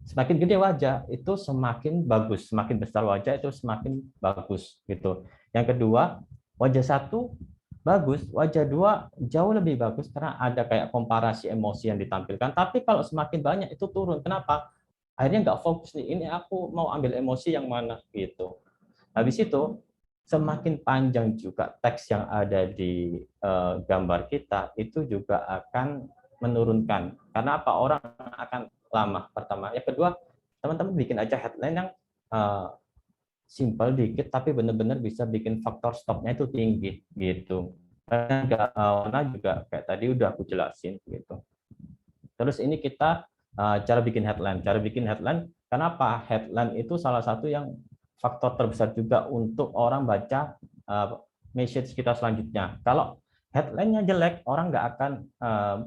Semakin gede wajah itu semakin bagus, semakin besar wajah itu semakin bagus gitu. Yang kedua, wajah satu bagus, wajah dua jauh lebih bagus karena ada kayak komparasi emosi yang ditampilkan. Tapi kalau semakin banyak itu turun. Kenapa? Akhirnya nggak fokus nih. Ini aku mau ambil emosi yang mana gitu. Habis itu semakin panjang juga teks yang ada di gambar kita itu juga akan menurunkan. Karena apa? Orang akan lama pertama. Yang kedua, teman-teman bikin aja headline yang simple dikit tapi benar-benar bisa bikin faktor stopnya itu tinggi gitu. Warna juga kayak tadi udah aku jelasin gitu. Terus ini kita cara bikin headline. Cara bikin headline, kenapa? Headline itu salah satu yang faktor terbesar juga untuk orang baca message kita selanjutnya. Kalau headline-nya jelek, orang nggak akan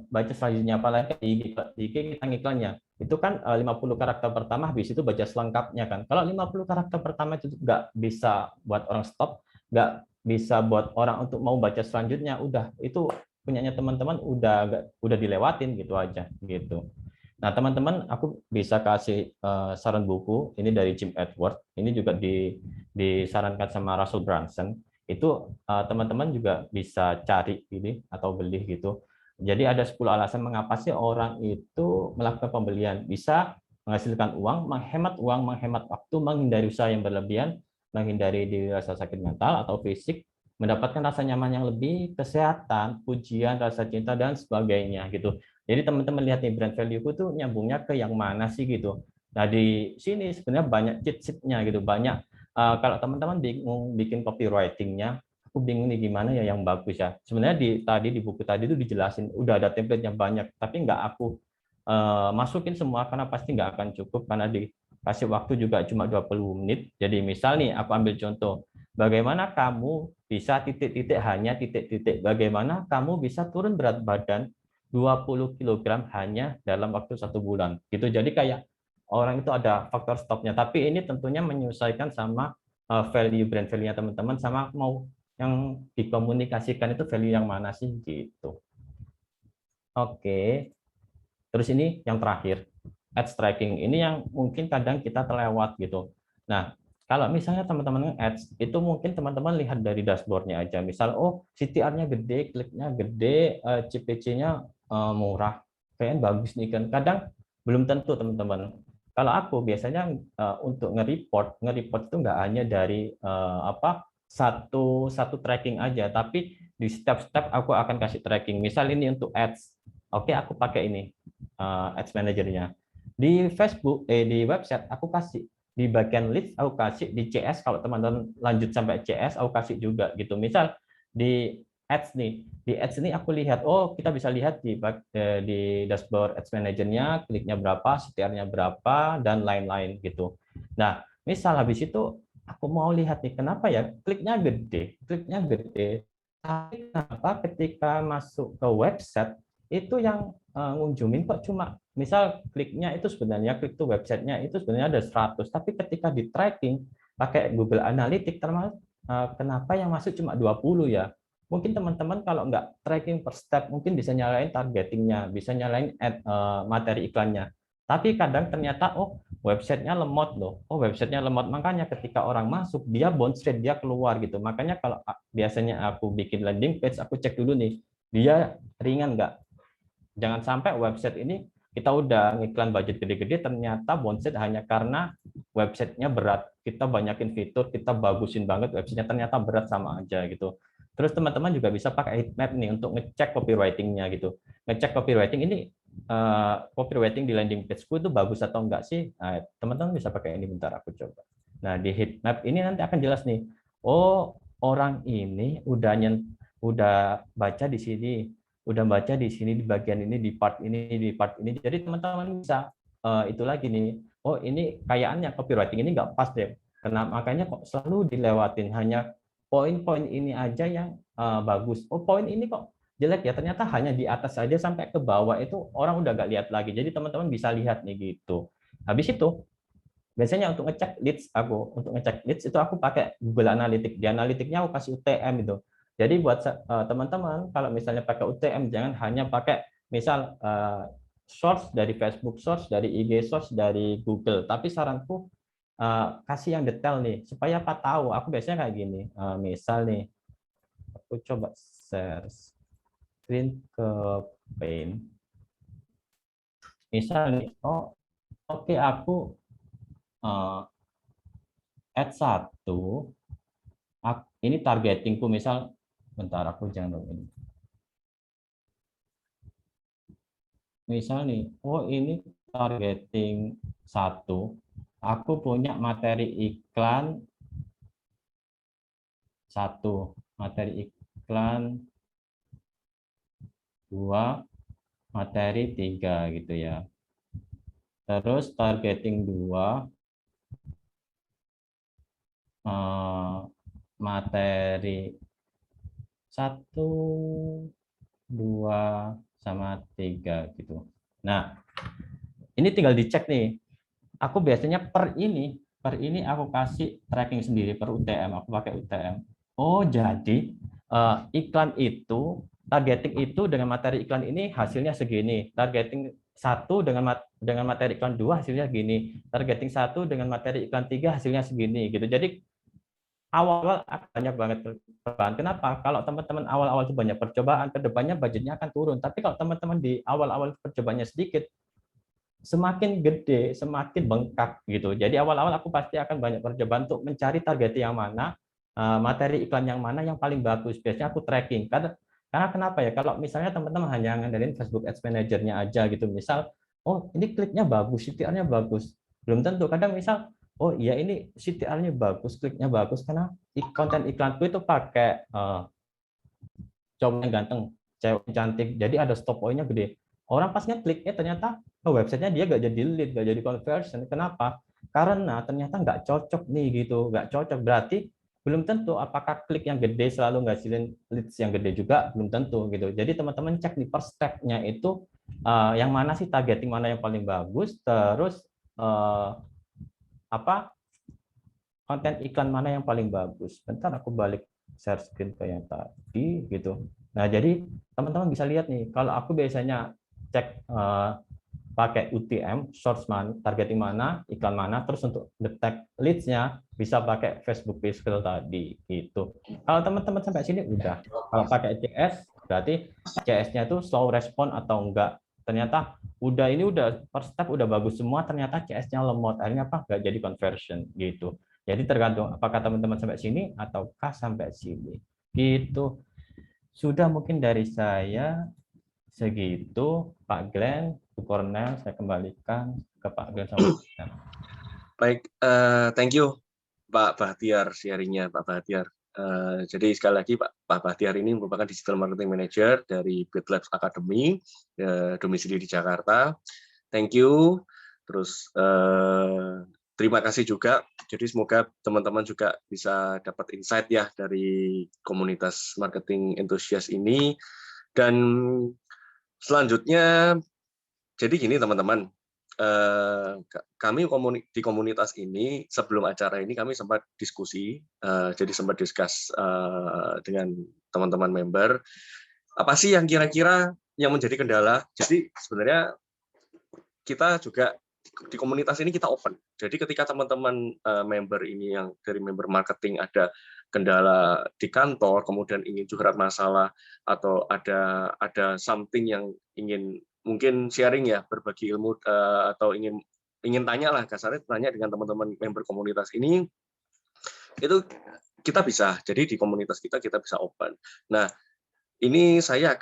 baca selanjutnya, apalagi di IG kita ngiklannya. Itu kan 50 karakter pertama, habis itu baca selengkapnya kan. Kalau 50 karakter pertama itu nggak bisa buat orang stop, nggak bisa buat orang untuk mau baca selanjutnya, udah itu punyanya teman-teman udah dilewatin gitu aja gitu. Nah, teman-teman, aku bisa kasih saran buku ini dari Jim Edwards. Ini juga disarankan sama Russell Brunson. Itu teman-teman juga bisa cari ini atau beli gitu. Jadi ada 10 alasan mengapa sih orang itu melakukan pembelian. Bisa menghasilkan uang, menghemat waktu, menghindari usaha yang berlebihan, menghindari rasa sakit mental atau fisik, mendapatkan rasa nyaman yang lebih, kesehatan, pujian, rasa cinta, dan sebagainya gitu. Jadi teman-teman lihat nih brand value-ku tuh nyambungnya ke yang mana sih gitu. Nah di sini sebenarnya banyak cheat sheet-nya gitu, banyak. Kalau teman-teman bingung bikin copywriting-nya, aku bingung nih gimana ya yang bagus ya. Sebenarnya di buku tadi itu dijelasin, udah ada template-nya banyak, tapi nggak aku masukin semua karena pasti nggak akan cukup karena dikasih waktu juga cuma 20 menit. Jadi misal nih aku ambil contoh, bagaimana kamu bisa titik-titik hanya titik-titik, bagaimana kamu bisa turun berat badan 20 kg hanya dalam waktu 1 bulan gitu. Jadi kayak orang itu ada faktor stopnya, tapi ini tentunya menyesuaikan sama value brand value-nya teman-teman, sama mau yang dikomunikasikan itu value yang mana sih gitu. Oke. Terus ini yang terakhir, ads tracking. Ini yang mungkin kadang kita terlewat gitu. Nah, kalau misalnya teman-teman ads itu mungkin teman-teman lihat dari dashboard-nya aja. Misal oh CTR-nya gede, kliknya gede, CPC-nya murah, kayaknya bagus nih kan. Kadang belum tentu teman-teman. Kalau aku biasanya untuk nge-report itu nggak hanya dari satu tracking aja, tapi di step-step aku akan kasih tracking. Misal ini untuk ads, oke aku pakai ini ads manajernya. Di Facebook, di website aku kasih, di bagian leads aku kasih, di CS kalau teman-teman lanjut sampai CS aku kasih juga gitu. Misal di ads nih, di ads ini aku lihat, oh kita bisa lihat di dashboard ads manajernya, kliknya berapa, CTR-nya berapa, dan lain-lain gitu. Nah, misal habis itu aku mau lihat nih, kenapa ya kliknya gede, tapi kenapa ketika masuk ke website itu yang ngunjungin kok cuma, misal kliknya itu sebenarnya klik to websitenya itu sebenarnya ada 100, tapi ketika di tracking pakai Google Analytics termasuk kenapa yang masuk cuma 20 ya? mungkin teman-teman kalau nggak tracking per step, mungkin bisa nyalain targetingnya, bisa nyalain materi iklannya. Tapi kadang ternyata, oh websitenya lemot loh, oh websitenya lemot, makanya ketika orang masuk, dia bounce rate, dia keluar gitu. Makanya kalau biasanya aku bikin landing page, aku cek dulu nih, dia ringan nggak? Jangan sampai website ini kita udah ngiklan budget gede-gede, ternyata bounce rate hanya karena websitenya berat. Kita banyakin fitur, kita bagusin banget websitenya, ternyata berat sama aja gitu. Terus teman-teman juga bisa pakai heatmap nih untuk ngecek copywriting-nya gitu. Ngecek copywriting ini, copywriting di landing page-ku itu bagus atau enggak sih? Nah, teman-teman bisa pakai ini, bentar aku coba. Nah, di heatmap ini nanti akan jelas nih. Oh, orang ini udah baca di sini, udah baca di sini, di bagian ini, di part ini, di part ini. Jadi teman-teman bisa itu lagi nih. Oh, ini kayaknya copywriting ini nggak pas deh. Kenapa? Makanya kok selalu dilewatin, hanya poin-poin ini aja yang bagus. Oh, poin ini kok jelek ya, ternyata hanya di atas saja sampai ke bawah itu orang udah nggak lihat lagi. Jadi teman-teman bisa lihat nih gitu. Habis itu biasanya untuk ngecek leads itu aku pakai Google Analytics. Di Analytics-nya aku kasih UTM itu. Jadi buat teman-teman kalau misalnya pakai UTM, jangan hanya pakai misal source dari Facebook, source dari IG, source dari Google. Tapi saranku kasih yang detail nih supaya apa tahu. Aku biasanya kayak gini. Misal nih, aku coba share screen ke Paint. Misal nih, oh oke, aku add 1. Ini targetingku, misal bentar aku jangan ini. Misal nih, oh ini targeting 1. Aku punya materi iklan 1, materi iklan 2, materi 3 gitu ya. Terus targeting 2, materi 1, 2, sama 3 gitu. Nah, ini tinggal dicek nih. Aku biasanya per ini aku kasih tracking sendiri per UTM, aku pakai UTM. Oh, jadi iklan itu, targeting itu dengan materi iklan ini hasilnya segini. Targeting 1 dengan materi iklan 2 hasilnya segini. Targeting 1 dengan materi iklan 3 hasilnya segini gitu. Jadi awal-awal banyak banget percobaan. Kenapa? Kalau teman-teman awal-awal itu banyak percobaan, kedepannya budgetnya akan turun. Tapi kalau teman-teman di awal-awal percobaannya sedikit, semakin gede, semakin bengkak gitu. Jadi awal-awal aku pasti akan banyak percobaan untuk mencari target yang mana, materi iklan yang mana yang paling bagus. Biasanya aku tracking. Karena kenapa ya? Kalau misalnya teman-teman hanya ngandelin Facebook Ads Manager-nya aja gitu. Misal, oh ini kliknya bagus, CTR-nya bagus. Belum tentu. Kadang misal, oh iya ini CTR-nya bagus, kliknya bagus karena konten iklanku itu pakai cowok yang ganteng, cewek cantik, jadi ada stop point-nya gede. Orang pas ngekliknya ternyata websitenya dia nggak jadi lead, nggak jadi conversion. Kenapa? Karena ternyata nggak cocok nih gitu, nggak cocok. Berarti belum tentu apakah klik yang gede selalu ngasilin leads yang gede juga, belum tentu gitu. Jadi teman-teman cek di per step-nya itu yang mana sih targeting mana yang paling bagus, terus konten iklan mana yang paling bagus. Bentar aku balik share screen ke yang tadi gitu. Nah, jadi teman-teman bisa lihat nih, kalau aku biasanya cek pakai UTM, source mana, targeting mana, iklan mana, terus untuk detect leads-nya bisa pakai Facebook Pixel tadi gitu. Kalau teman-teman sampai sini udah. Kalau pakai CS berarti CS-nya itu slow respon atau enggak. Ternyata udah per step udah bagus semua, ternyata CS-nya lemot, akhirnya apa? Enggak jadi conversion gitu. Jadi tergantung apakah teman-teman sampai sini ataukah sampai sini. Gitu. Sudah mungkin dari saya segitu, Pak Glenn, Bu Cornel, saya kembalikan ke Pak Glenn sama Pak Glenn. Baik, thank you Pak Bahtiar sharingnya, Pak Bahtiar. Jadi sekali lagi Pak Bahtiar ini merupakan Digital Marketing Manager dari BitLabs Academy, domisili di Jakarta. Thank you. Terus terima kasih juga. Jadi semoga teman-teman juga bisa dapat insight ya dari komunitas marketing enthusiast ini. Dan selanjutnya, jadi gini teman-teman, kami di komunitas ini sebelum acara ini kami sempat diskusi, jadi sempat discuss dengan teman-teman member. Apa sih yang kira-kira yang menjadi kendala? Jadi sebenarnya kita juga di komunitas ini kita open. Jadi ketika teman-teman member ini yang dari member marketing ada kendala di kantor, kemudian ingin curhat masalah atau ada something yang ingin mungkin sharing ya, berbagi ilmu atau ingin tanya lah, kasarnya tanya dengan teman-teman member komunitas ini, itu kita bisa. Jadi di komunitas kita bisa open. Nah, ini saya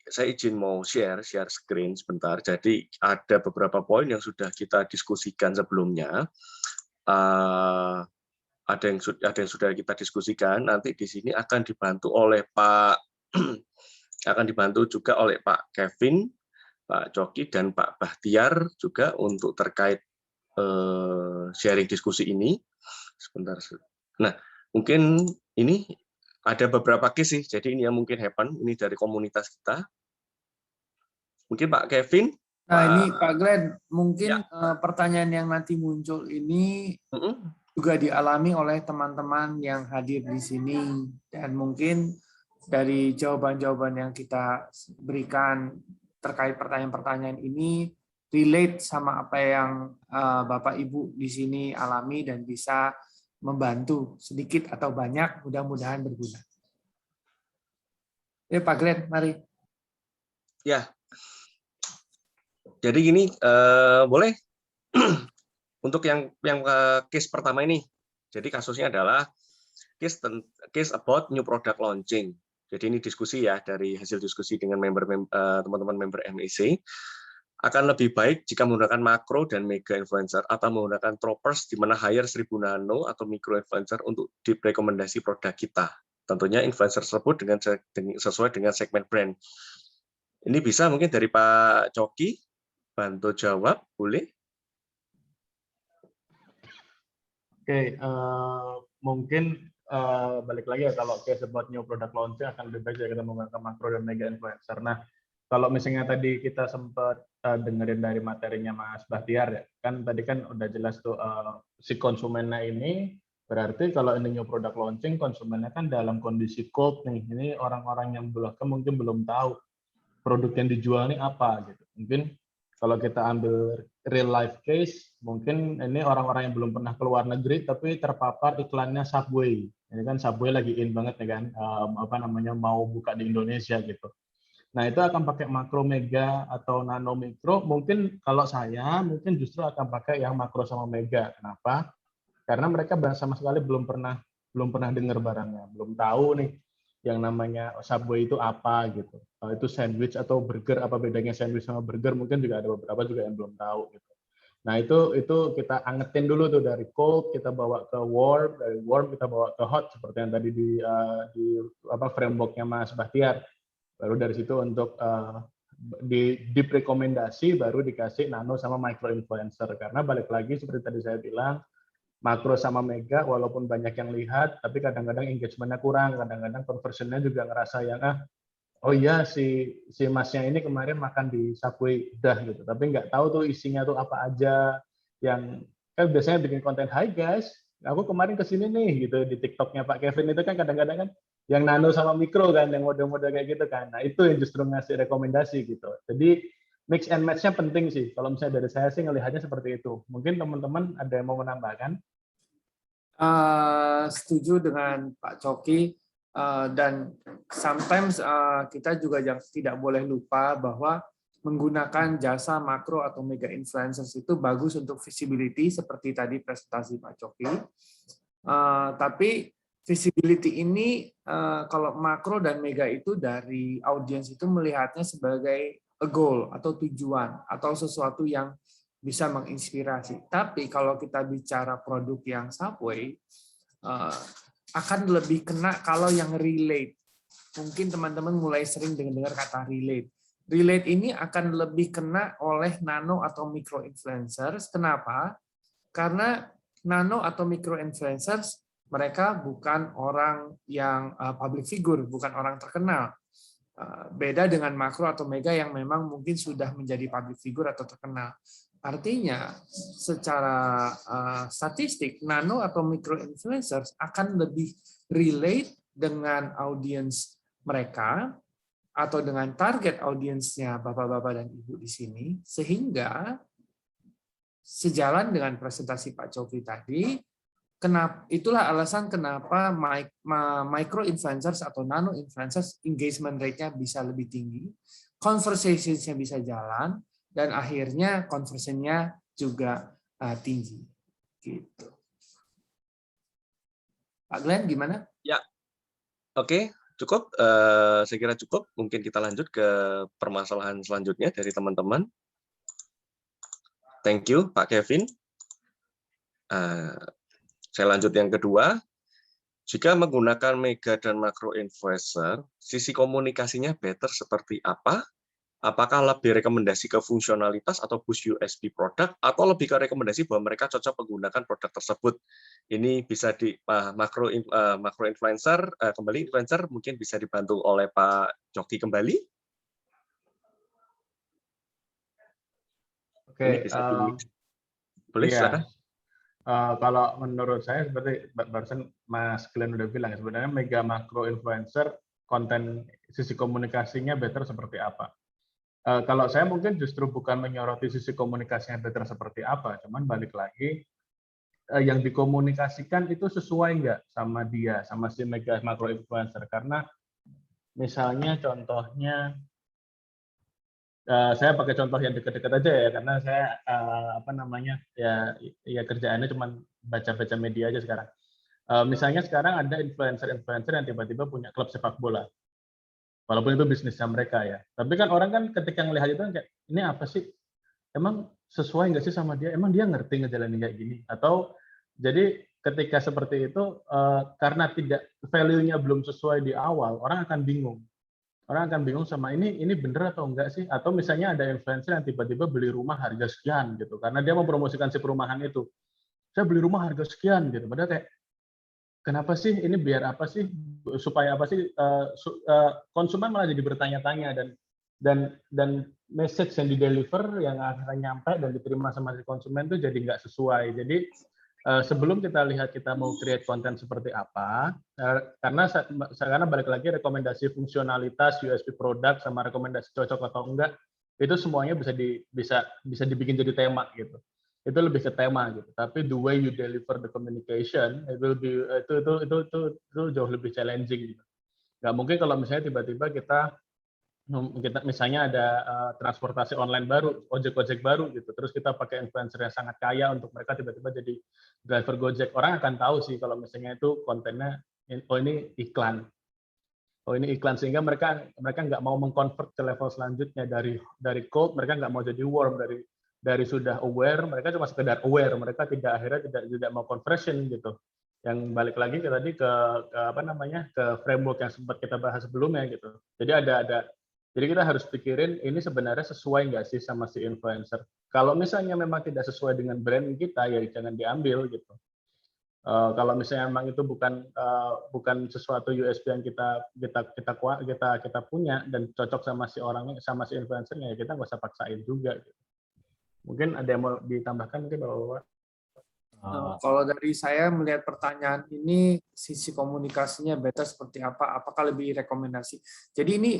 izin mau share screen sebentar. Jadi ada beberapa poin yang sudah kita diskusikan sebelumnya. Ada yang sudah kita diskusikan. Nanti di sini akan dibantu oleh juga oleh Pak Kevin, Pak Coki, dan Pak Bahtiar juga untuk terkait sharing diskusi ini. Sebentar. Nah, mungkin ini ada beberapa case sih, jadi ini yang mungkin happen, ini dari komunitas kita. Mungkin Pak Kevin. Nah, ini Pak Glenn, mungkin pertanyaan yang nanti muncul ini juga dialami oleh teman-teman yang hadir di sini, dan mungkin dari jawaban-jawaban yang kita berikan terkait pertanyaan-pertanyaan ini relate sama apa yang Bapak Ibu di sini alami dan bisa membantu sedikit atau banyak, mudah-mudahan berguna. Ya Pak Glenn, mari. Ya, jadi gini, boleh untuk yang case pertama ini. Jadi kasusnya adalah case about new product launching. Jadi ini diskusi ya, dari hasil diskusi dengan teman-teman member MEC. Akan lebih baik jika menggunakan makro dan mega influencer atau menggunakan troppers di mana hire 1000 nano atau micro influencer untuk direkomendasi produk kita. Tentunya influencer tersebut sesuai dengan segmen brand. Ini bisa mungkin dari Pak Coki bantu jawab, boleh? Oke, mungkin balik lagi ya, kalau case about new product launching akan lebih baik jika kita menggunakan makro dan mega influencer. Nah, kalau misalnya tadi kita sempat dengerin dari materinya Mas Bahtiar ya, kan tadi kan udah jelas tuh si konsumennya ini berarti kalau ini new product launching, konsumennya kan dalam kondisi cold nih. Ini orang-orang yang mungkin belum tahu produk yang dijual ini apa gitu. Mungkin kalau kita ambil real life case, mungkin ini orang-orang yang belum pernah keluar negeri tapi terpapar iklannya Subway. Ini kan Subway lagi in banget nih kan, mau buka di Indonesia gitu. Nah, itu akan pakai makro, mega, atau nano mikro. Mungkin kalau saya, mungkin justru akan pakai yang makro sama mega. Kenapa? Karena mereka sama sekali belum pernah dengar barangnya. Belum tahu nih yang namanya Subway itu apa gitu. Itu sandwich atau burger, apa bedanya sandwich sama burger, mungkin juga ada beberapa juga yang belum tahu gitu. Nah, itu kita angetin dulu tuh dari cold, kita bawa ke warm, dari warm kita bawa ke hot, seperti yang tadi di framework-nya Mas Bahtiar. Baru dari situ untuk di rekomendasi baru dikasih nano sama micro influencer, karena balik lagi seperti tadi saya bilang, makro sama mega walaupun banyak yang lihat tapi kadang-kadang engagement-nya kurang, kadang-kadang conversion-nya juga ngerasa yang oh iya si masnya ini kemarin makan di Subway udah gitu, tapi nggak tahu tuh isinya tuh apa aja. Yang kan biasanya bikin konten, "Hai guys, aku kemarin kesini nih," gitu di TikTok-nya Pak Kevin itu kan kadang-kadang kan yang nano sama mikro kan, yang model-model kayak gitu kan. Nah, itu yang justru ngasih rekomendasi gitu. Jadi mix and match-nya penting sih. Kalau misalnya dari saya sih ngelihatnya seperti itu. Mungkin teman-teman ada yang mau menambahkan? Setuju dengan Pak Coki, dan sometimes kita juga tidak boleh lupa bahwa menggunakan jasa makro atau mega influencers itu bagus untuk visibility seperti tadi presentasi Pak Coki. Tapi visibility ini kalau makro dan mega itu dari audiens itu melihatnya sebagai a goal atau tujuan atau sesuatu yang bisa menginspirasi. Tapi kalau kita bicara produk yang Subway, akan lebih kena kalau yang relate. Mungkin teman-teman mulai sering dengar kata relate. Relate ini akan lebih kena oleh nano atau micro influencers. Kenapa? Karena nano atau micro influencers mereka bukan orang yang public figure, bukan orang terkenal. Beda dengan makro atau mega yang memang mungkin sudah menjadi public figure atau terkenal. Artinya, secara statistik, nano atau micro influencers akan lebih relate dengan audiens mereka atau dengan target audiensnya Bapak-bapak dan Ibu di sini, sehingga sejalan dengan presentasi Pak Coki tadi, itulah alasan kenapa micro influencers atau nano influencers engagement rate-nya bisa lebih tinggi, conversation-nya bisa jalan, dan akhirnya conversion-nya juga tinggi. Gitu. Pak Glenn, gimana? Ya, oke, cukup. Saya kira cukup. Mungkin kita lanjut ke permasalahan selanjutnya dari teman-teman. Thank you, Pak Kevin. Saya lanjut yang kedua. Jika menggunakan mega dan makro influencer, sisi komunikasinya better seperti apa? Apakah lebih rekomendasi ke fungsionalitas atau boost USP produk, atau lebih ke rekomendasi bahwa mereka cocok menggunakan produk tersebut? Ini bisa di makro influencer, kembali influencer mungkin bisa dibantu oleh Pak Coki kembali. Oke, boleh iya. silakan. Kalau menurut saya seperti barusan Mas Glenn udah bilang, sebenarnya mega makro influencer konten sisi komunikasinya better seperti apa. Kalau saya mungkin justru bukan menyoroti sisi komunikasinya better seperti apa, cuman balik lagi yang dikomunikasikan itu sesuai nggak sama dia, sama si mega makro influencer. Karena misalnya contohnya, saya pakai contoh yang dekat-dekat aja ya, karena saya ya kerjaannya cuma baca-baca media aja sekarang. Misalnya sekarang ada influencer yang tiba-tiba punya klub sepak bola, walaupun itu bisnisnya mereka ya. Tapi kan orang kan ketika ngelihat itu kan kayak, ini apa sih? Emang sesuai nggak sih sama dia? Emang dia ngerti ngejalanin kayak gini? Atau jadi ketika seperti itu, karena tidak value-nya belum sesuai di awal, orang akan bingung. Orang akan bingung sama ini bener atau enggak sih? Atau misalnya ada influencer yang tiba-tiba beli rumah harga sekian gitu, karena dia mempromosikan si perumahan itu. Saya beli rumah harga sekian gitu. Padahal kayak, kenapa sih? Ini biar apa sih? Supaya apa sih? Konsumen malah jadi bertanya-tanya dan message yang di-deliver yang akan nyampe dan diterima sama si konsumen itu jadi nggak sesuai. Jadi sebelum kita lihat kita mau create konten seperti apa, karena balik lagi rekomendasi fungsionalitas USP produk sama rekomendasi cocok atau enggak itu semuanya bisa dibikin jadi tema gitu. Itu lebih ke tema gitu. Tapi the way you deliver the communication itu jauh lebih challenging gitu. Nggak mungkin kalau misalnya tiba-tiba kita misalnya ada transportasi online baru, ojek baru gitu, terus kita pakai influencer yang sangat kaya untuk mereka tiba-tiba jadi driver Gojek, orang akan tahu sih kalau misalnya itu kontennya ini iklan, sehingga mereka nggak mau mengconvert ke level selanjutnya dari cold, mereka nggak mau jadi warm, dari sudah aware, mereka cuma sekedar aware, mereka akhirnya tidak mau conversion gitu. Yang balik lagi ke tadi ke framework yang sempat kita bahas sebelumnya gitu. Jadi kita harus pikirin ini sebenarnya sesuai nggak sih sama si influencer. Kalau misalnya memang tidak sesuai dengan brand kita, ya jangan diambil gitu. Kalau misalnya memang itu bukan sesuatu USP yang kita punya dan cocok sama si orangnya, sama si influencernya, ya kita nggak usah paksain juga. Gitu. Mungkin ada yang mau ditambahkan mungkin Bapak-Bapak? Kalau dari saya melihat pertanyaan ini, sisi komunikasinya better seperti apa? Apakah lebih rekomendasi? Jadi ini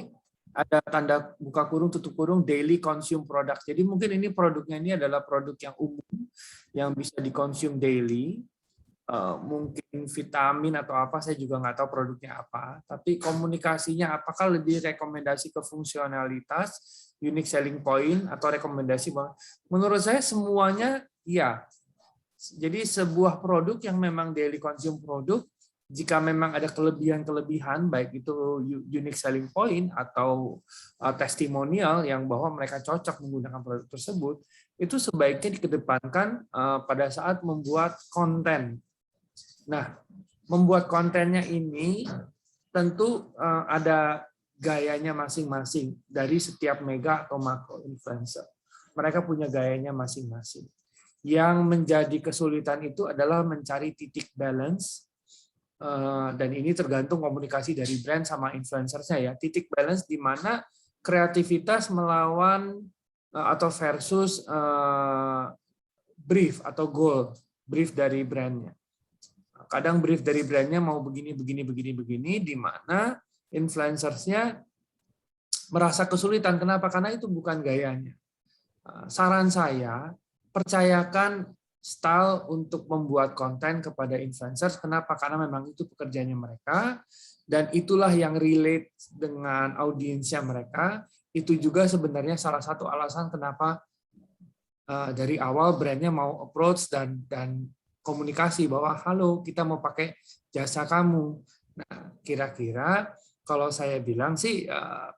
ada tanda buka kurung tutup kurung daily consume product. Jadi mungkin ini produknya ini adalah produk yang umum yang bisa dikonsum daily. Mungkin vitamin atau apa, saya juga nggak tahu produknya apa. Tapi komunikasinya apakah lebih rekomendasi ke fungsionalitas, unique selling point, atau rekomendasi bahwa menurut saya semuanya iya. Jadi sebuah produk yang memang daily consume produk, jika memang ada kelebihan-kelebihan, baik itu unique selling point atau testimonial yang bahwa mereka cocok menggunakan produk tersebut, itu sebaiknya dikedepankan pada saat membuat konten. Nah, membuat kontennya ini tentu ada gayanya masing-masing dari setiap mega atau makro influencer. Mereka punya gayanya masing-masing. Yang menjadi kesulitan itu adalah mencari titik balance, dan ini tergantung komunikasi dari brand sama influencer-nya ya. Titik balance di mana kreativitas melawan atau versus brief atau goal, brief dari brandnya. kadang brief dari brandnya mau begini, di mana influencersnya merasa kesulitan. Kenapa? Karena itu bukan gayanya. Saran saya, percayakan style untuk membuat konten kepada influencers. Kenapa? Karena memang itu pekerjaannya mereka, dan itulah yang relate dengan audiensnya mereka. Itu juga sebenarnya salah satu alasan kenapa dari awal brandnya mau approach dan komunikasi bahwa halo, kita mau pakai jasa kamu. Nah, kira-kira kalau saya bilang sih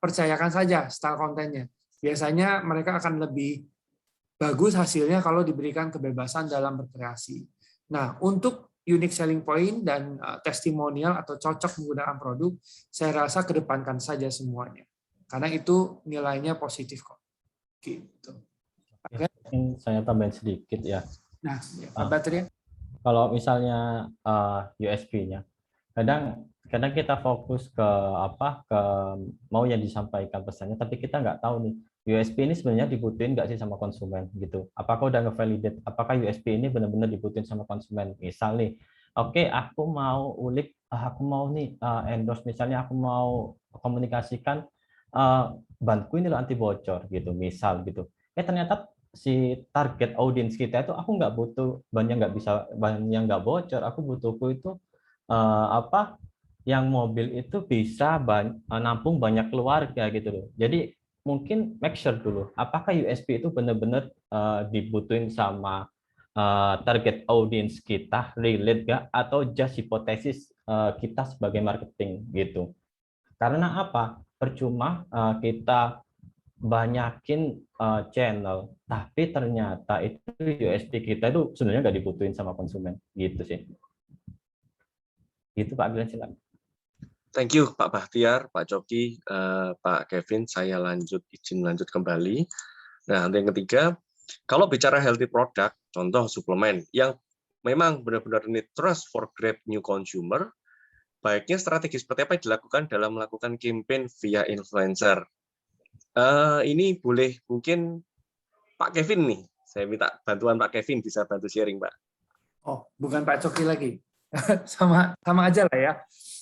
percayakan saja style kontennya. Biasanya mereka akan lebih bagus hasilnya kalau diberikan kebebasan dalam berkreasi. Nah, untuk unique selling point dan testimonial atau cocok menggunakan produk, saya rasa kedepankan saja semuanya. Karena itu nilainya positif kok. Gitu. Mungkin saya tambahin sedikit ya. Nah, Pak Batria. Kalau misalnya USP-nya, kadang kita fokus ke mau yang disampaikan pesannya, tapi kita nggak tahu nih USP ini sebenarnya dibutuhin nggak sih sama konsumen gitu. Apakah udah nge-validate, apakah USP ini benar-benar dibutuhin sama konsumen. Misal nih, oke, aku mau nih endorse, misalnya aku mau komunikasikan banku ini loh anti bocor gitu, misal gitu. Ternyata si target audience kita itu aku nggak butuh ban yang nggak bocor, aku butuhku itu yang mobil itu bisa nampung banyak keluarga gitu loh. Jadi mungkin make sure dulu apakah USP itu benar-benar dibutuhin sama target audience kita, relate gak, atau just hipotesis kita sebagai marketing gitu. Karena apa? Percuma kita banyakin channel, tapi ternyata itu USP kita itu sebenarnya nggak dibutuhin sama konsumen, gitu sih. Gitu Pak Glenn, silakan. Thank you Pak Bahtiar, Pak Coki, Pak Kevin. Saya izin lanjut kembali. Nah, yang ketiga, kalau bicara healthy product, contoh suplemen yang memang benar-benar need trust for grab new consumer, baiknya strategi seperti apa yang dilakukan dalam melakukan campaign via influencer. Ini boleh mungkin Pak Kevin nih, saya minta bantuan Pak Kevin, bisa bantu sharing Pak. Oh, bukan Pak Coki lagi. sama aja lah ya.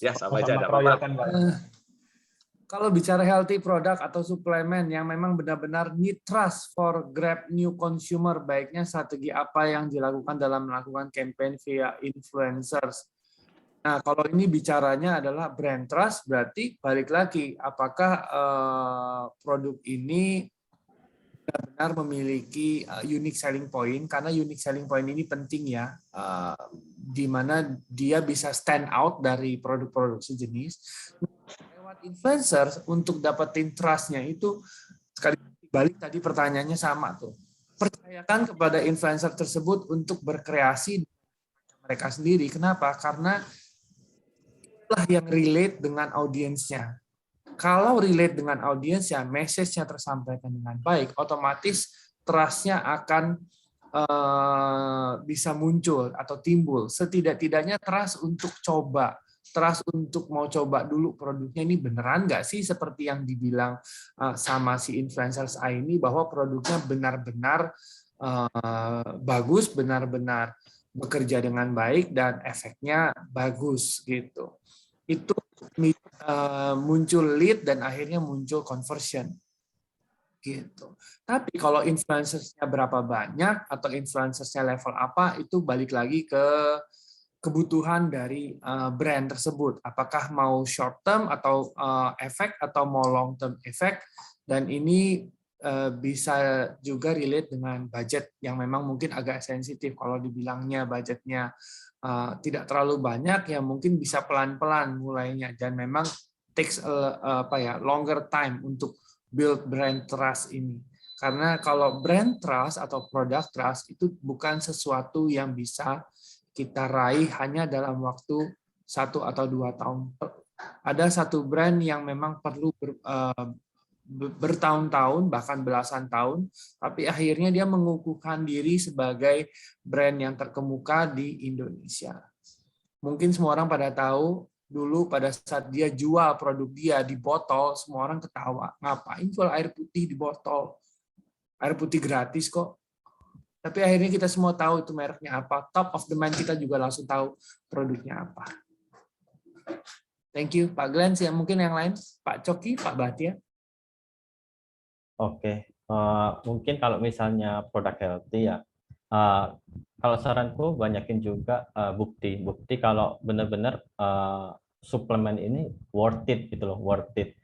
Ya, sama aja, ada apa-apa. Kalau bicara healthy product atau suplemen yang memang benar-benar need trust for grab new consumer, baiknya strategi apa yang dilakukan dalam melakukan campaign via influencers. Nah, kalau ini bicaranya adalah brand trust, berarti balik lagi, apakah produk ini benar-benar memiliki unique selling point, karena unique selling point ini penting ya, di mana dia bisa stand out dari produk-produk sejenis. Lewat influencers, untuk dapetin trust-nya itu, sekali balik tadi pertanyaannya sama tuh. Percayakan kepada influencer tersebut untuk berkreasi mereka sendiri. Kenapa? Karena itulah yang relate dengan audiensnya. Kalau relate dengan audiensnya, message-nya tersampaikan dengan baik, otomatis trust-nya akan bisa muncul atau timbul. Setidak-tidaknya trust untuk coba, trust untuk mau coba dulu produknya ini beneran nggak sih seperti yang dibilang sama si influencers ini, bahwa produknya benar-benar bagus, benar-benar bekerja dengan baik dan efeknya bagus gitu. Itu muncul lead dan akhirnya muncul conversion gitu. Tapi kalau influencersnya berapa banyak atau influencersnya level apa, itu balik lagi ke kebutuhan dari brand tersebut. Apakah mau short term atau efek atau mau long term efek, dan ini bisa juga relate dengan budget yang memang mungkin agak sensitif. Kalau dibilangnya budgetnya tidak terlalu banyak, ya mungkin bisa pelan-pelan mulainya, dan memang takes longer time untuk build brand trust ini. Karena kalau brand trust atau product trust itu bukan sesuatu yang bisa kita raih hanya dalam waktu 1 atau 2 tahun. Ada satu brand yang memang perlu bertahun-tahun, bahkan belasan tahun, tapi akhirnya dia mengukuhkan diri sebagai brand yang terkemuka di Indonesia. Mungkin semua orang pada tahu, dulu pada saat dia jual produk dia di botol, semua orang ketawa. Ngapain jual air putih di botol? Air putih gratis kok. Tapi akhirnya kita semua tahu itu mereknya apa. Top of the mind kita juga langsung tahu produknya apa. Thank you, Pak Glenn. Mungkin yang lain, Pak Coki, Pak Bahtiar. Oke, mungkin kalau misalnya produk healthy ya, kalau saranku banyakin juga bukti kalau benar-benar suplemen ini worth it gitu loh, worth it.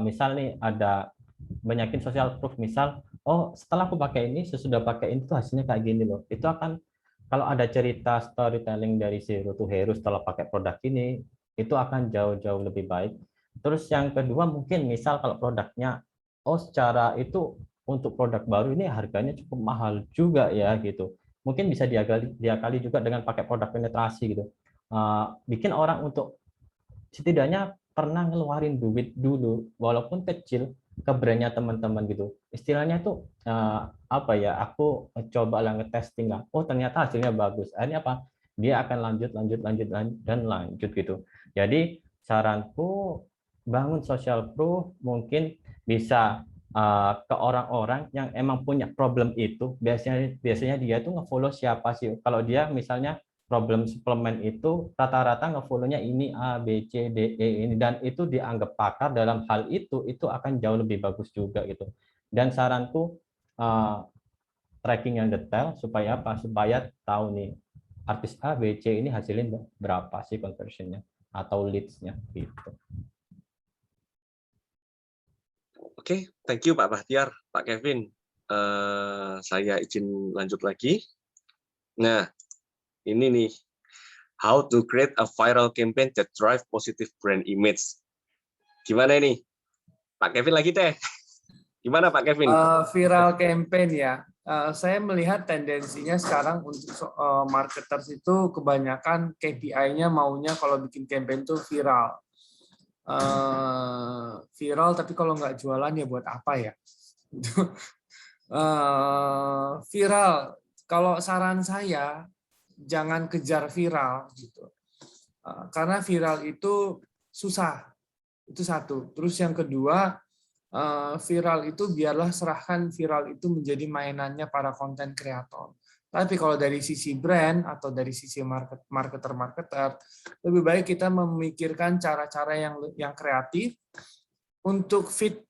Misal nih ada banyakin social proof, misal, oh setelah aku pakai ini, sesudah pakai ini tuh hasilnya kayak gini loh. Itu akan, kalau ada cerita storytelling dari zero to hero setelah pakai produk ini, itu akan jauh-jauh lebih baik. Terus yang kedua mungkin misal kalau produknya, oh secara itu untuk produk baru ini harganya cukup mahal juga ya gitu. Mungkin bisa diakali juga dengan pakai produk penetrasi gitu. Bikin orang untuk setidaknya pernah ngeluarin duit dulu, walaupun kecil, ke brandnya teman-teman gitu. Istilahnya tuh apa ya? Aku coba lah ngetesting lah. Oh ternyata hasilnya bagus. Akhirnya apa? Dia akan lanjut gitu. Jadi saranku bangun social proof, mungkin bisa ke orang-orang yang emang punya problem itu. Biasanya dia tuh ngefollow siapa sih? Kalau dia misalnya problem suplemen itu rata-rata ngefollow-nya ini A, B, C, D, E ini, dan itu dianggap pakar dalam hal itu akan jauh lebih bagus juga gitu. Dan saranku tracking yang detail supaya apa? Supaya tahu nih artis A, B, C ini hasilin berapa sih conversionnya atau leads-nya gitu. Oke, thank you Pak Bahtiar, Pak Kevin. Saya izin lanjut lagi. Nah, ini nih, how to create a viral campaign that drive positive brand image. Gimana ini? Pak Kevin lagi deh. Gimana Pak Kevin? Viral campaign ya. Saya melihat tendensinya sekarang untuk marketers itu kebanyakan KPI-nya maunya kalau bikin campaign itu viral. Viral, tapi kalau nggak jualan ya buat apa ya? Viral, kalau saran saya, jangan kejar viral gitu, karena viral itu susah, itu satu. Terus yang kedua, viral itu biarlah serahkan viral itu menjadi mainannya para konten kreator. Tapi kalau dari sisi brand atau dari sisi marketer lebih baik kita memikirkan cara-cara yang kreatif untuk fit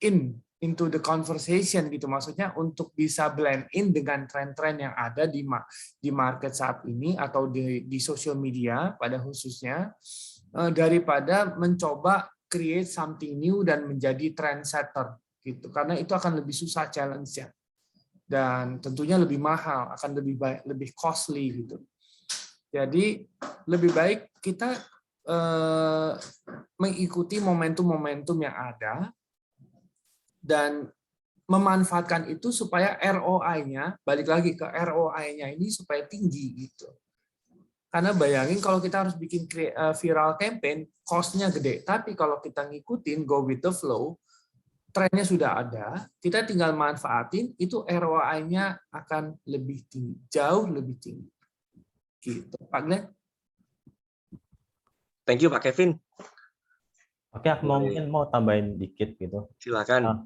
into the conversation gitu, maksudnya untuk bisa blend in dengan tren-tren yang ada di market saat ini atau di social media pada khususnya, daripada mencoba create something new dan menjadi trendsetter gitu, karena itu akan lebih susah challenge-nya dan tentunya lebih mahal, akan lebih costly gitu. Jadi lebih baik kita mengikuti momentum-momentum yang ada dan memanfaatkan itu supaya ROI-nya, balik lagi ke ROI-nya ini supaya tinggi gitu. Karena bayangin kalau kita harus bikin viral campaign, cost-nya gede. Tapi kalau kita ngikutin, go with the flow, trennya sudah ada, kita tinggal manfaatin, itu ROI-nya akan lebih tinggi, jauh lebih tinggi. Gitu, Pak Glenn. Thank you Pak Kevin. Oke, aku mungkin mau tambahin dikit gitu. Silakan.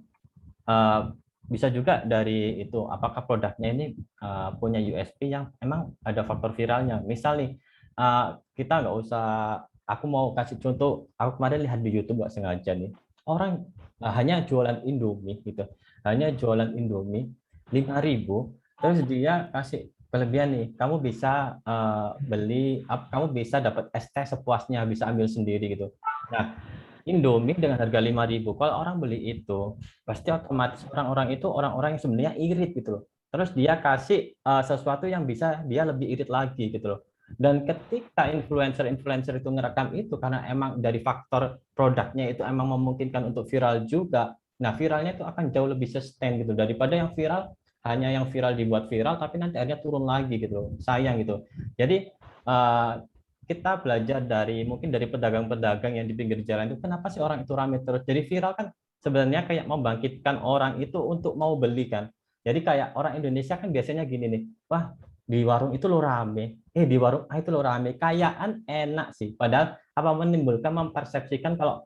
Bisa juga dari itu, apakah produknya ini punya USP yang emang ada faktor viralnya. Misal nih, kita nggak usah, aku mau kasih contoh, aku kemarin lihat di YouTube nggak sengaja nih, orang hanya jualan Indomie gitu, hanya jualan Indomie 5.000, terus dia kasih kelebihan nih, kamu bisa beli, kamu bisa dapat es teh sepuasnya, bisa ambil sendiri gitu. Nah, Indomie dengan harga 5.000, kalau orang beli itu, pasti otomatis orang-orang itu orang-orang yang sebenarnya irit gitu loh. Terus dia kasih sesuatu yang bisa dia lebih irit lagi gitu loh. Dan ketika influencer itu ngerekam itu, karena emang dari faktor produknya itu emang memungkinkan untuk viral juga, nah viralnya itu akan jauh lebih sustain gitu, daripada yang viral, hanya yang viral dibuat viral, tapi nanti akhirnya turun lagi gitu loh. Sayang gitu. Jadi, kita belajar mungkin dari pedagang-pedagang yang di pinggir jalan itu, kenapa sih orang itu ramai terus? Jadi viral kan sebenarnya kayak membangkitkan orang itu untuk mau beli kan. Jadi kayak orang Indonesia kan biasanya gini nih, wah di warung itu lo rame, di warung itu lo rame, kayaan enak sih. Padahal apa menimbulkan mempersepsikan kalau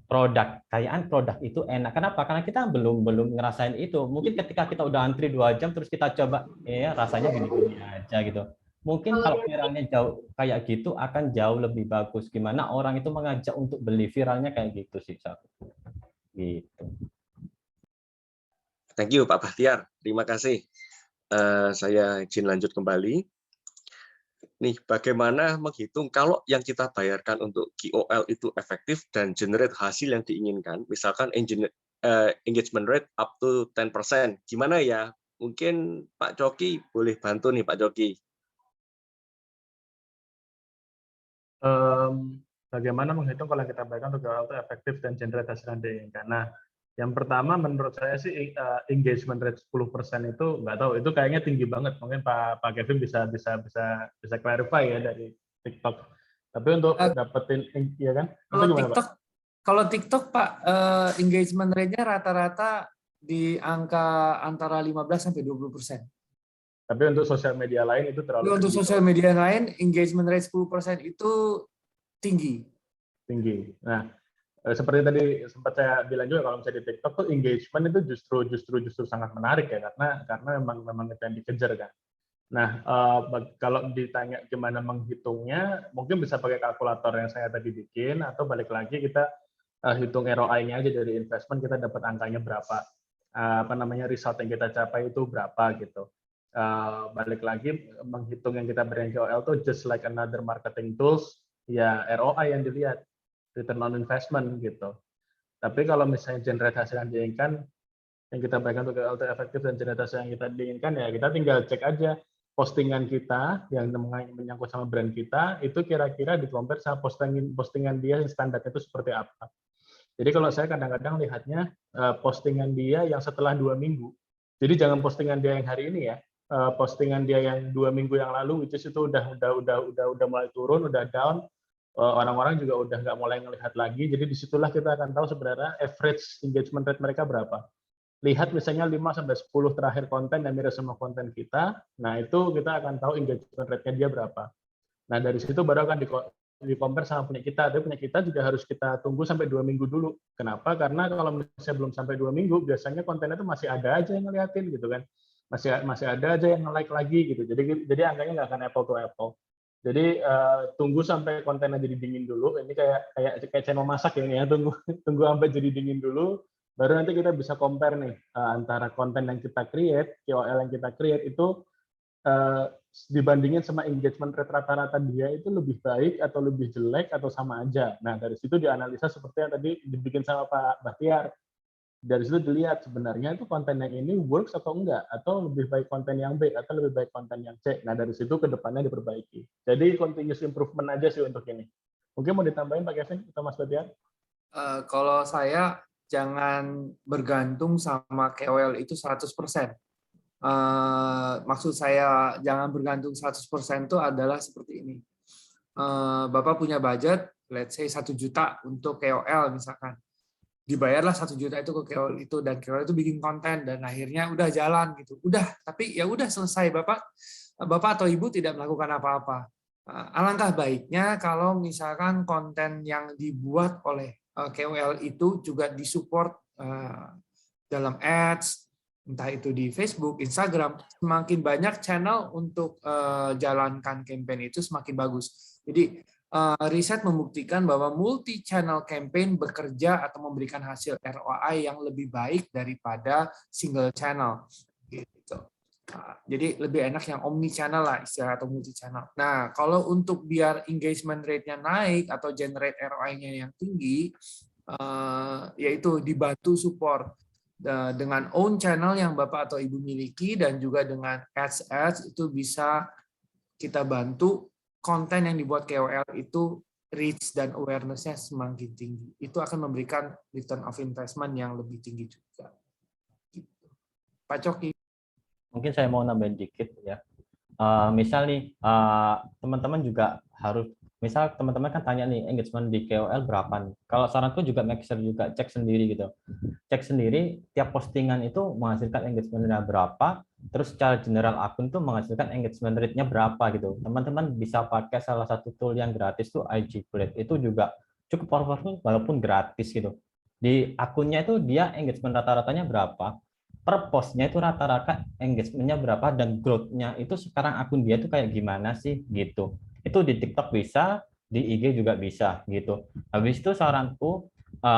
produk, kayaan produk itu enak. Kenapa? Karena kita belum ngerasain itu. Mungkin ketika kita udah antri 2 jam terus kita coba, rasanya gini-gini aja gitu. Mungkin kalau viralnya jauh kayak gitu akan jauh lebih bagus. Gimana orang itu mengajak untuk beli, viralnya kayak gitu sih, gitu. Thank you Pak Bahtiar, terima kasih. Saya izin lanjut kembali. Nih, bagaimana menghitung kalau yang kita bayarkan untuk KOL itu efektif dan generate hasil yang diinginkan, misalkan engagement rate up to 10%. Gimana ya? Mungkin Pak Coki boleh bantu nih, Pak Coki. Bagaimana menghitung kalau kita bayarkan untuk KOL itu efektif dan generate hasil yang diinginkan. Nah, yang pertama menurut saya sih engagement rate 10% itu nggak tahu, itu kayaknya tinggi banget. Mungkin Pak Kevin bisa clarify ya dari TikTok. Tapi untuk dapetin ya kan? Kalau TikTok Pak, engagement rate-nya rata-rata di angka antara 15 sampai 20%. Tapi untuk sosial media lain itu terlalu untuk sosial media lain engagement rate 10% itu tinggi. Nah, seperti tadi sempat saya bilang juga, kalau misalnya di TikTok tuh engagement itu justru sangat menarik ya, karena memang itu yang dikejar kan. Nah, kalau ditanya gimana menghitungnya, mungkin bisa pakai kalkulator yang saya tadi bikin, atau balik lagi kita hitung ROI-nya aja dari investment, kita dapat angkanya berapa, result yang kita capai itu berapa gitu. Balik lagi menghitung yang kita berikan KOL tuh just like another marketing tools, ya ROI yang dilihat, return on investment gitu. Tapi kalau misalnya generate hasil yang diinginkan, yang kita berikan untuk KOL efektif dan generate hasil yang kita diinginkan, ya kita tinggal cek aja postingan kita yang menyangkut sama brand kita, itu kira-kira di-compare sama postingan dia yang standarnya itu seperti apa. Jadi kalau saya kadang-kadang lihatnya postingan dia yang setelah 2 minggu. Jadi jangan postingan dia yang hari ini ya, postingan dia yang 2 minggu yang lalu, which is itu udah mulai turun, udah down. Orang-orang juga udah nggak mulai ngelihat lagi, jadi disitulah kita akan tahu sebenarnya average engagement rate mereka berapa. Lihat misalnya 5-10 terakhir konten yang mirip sama konten kita, nah itu kita akan tahu engagement rate-nya dia berapa. Nah dari situ baru akan di-compare sama punya kita, tapi punya kita juga harus kita tunggu sampai 2 minggu dulu. Kenapa? Karena kalau misalnya belum sampai 2 minggu, biasanya kontennya itu masih ada aja yang ngeliatin gitu kan, masih ada aja yang nge-like lagi gitu, jadi angkanya nggak akan apple to apple. Jadi tunggu sampai kontennya jadi dingin dulu. Ini kayak channel masak ya, tunggu sampai jadi dingin dulu, baru nanti kita bisa compare nih antara konten yang kita create, KOL yang kita create itu dibandingin sama engagement rate rata-rata dia itu lebih baik atau lebih jelek atau sama aja. Nah dari situ dianalisa seperti yang tadi dibikin sama Pak Bahtiar. Dari situ dilihat sebenarnya itu konten yang ini works atau enggak, atau lebih baik konten yang B atau lebih baik konten yang C. Nah dari situ ke depannya diperbaiki. Jadi continuous improvement aja sih untuk ini. Mungkin mau ditambahin Pak Kevin atau Mas Bahtiar? Kalau saya jangan bergantung sama KOL itu 100%. Maksud saya jangan bergantung 100% itu adalah seperti ini. Bapak punya budget, let's say 1 juta untuk KOL misalkan. Dibayarlah 1 juta itu ke KOL itu, dan KOL itu bikin konten dan akhirnya udah jalan gitu. Udah, tapi ya udah selesai, Bapak atau Ibu tidak melakukan apa-apa. Alangkah baiknya kalau misalkan konten yang dibuat oleh KOL itu juga disupport dalam ads, entah itu di Facebook, Instagram. Semakin banyak channel untuk jalankan campaign itu semakin bagus. Jadi riset membuktikan bahwa multi-channel campaign bekerja atau memberikan hasil ROI yang lebih baik daripada single channel. Gitu. Jadi lebih enak yang omni-channel lah istilah atau multi-channel. Nah, kalau untuk biar engagement rate-nya naik atau generate ROI-nya yang tinggi, yaitu dibantu support dengan own channel yang Bapak atau Ibu miliki, dan juga dengan ads itu bisa kita bantu konten yang dibuat KOL itu reach dan awareness-nya semakin tinggi. Itu akan memberikan return of investment yang lebih tinggi juga. Gitu. Pak Coki. Mungkin saya mau nambahin dikit ya. Misal nih, teman-teman juga harus, misal teman-teman kan tanya nih, engagement di KOL berapa nih? Kalau saranku juga make sure juga cek sendiri gitu. Cek sendiri tiap postingan itu menghasilkan engagement-nya berapa, terus secara general akun tuh menghasilkan engagement rate-nya berapa gitu. Teman-teman bisa pakai salah satu tool yang gratis tuh IG Blade. Itu juga cukup powerful walaupun gratis gitu. Di akunnya itu dia engagement rata-ratanya berapa, per postnya itu rata-rata engagementnya berapa, dan growth-nya itu sekarang akun dia itu kayak gimana sih gitu. Itu di TikTok bisa, di IG juga bisa gitu. Habis itu saranku,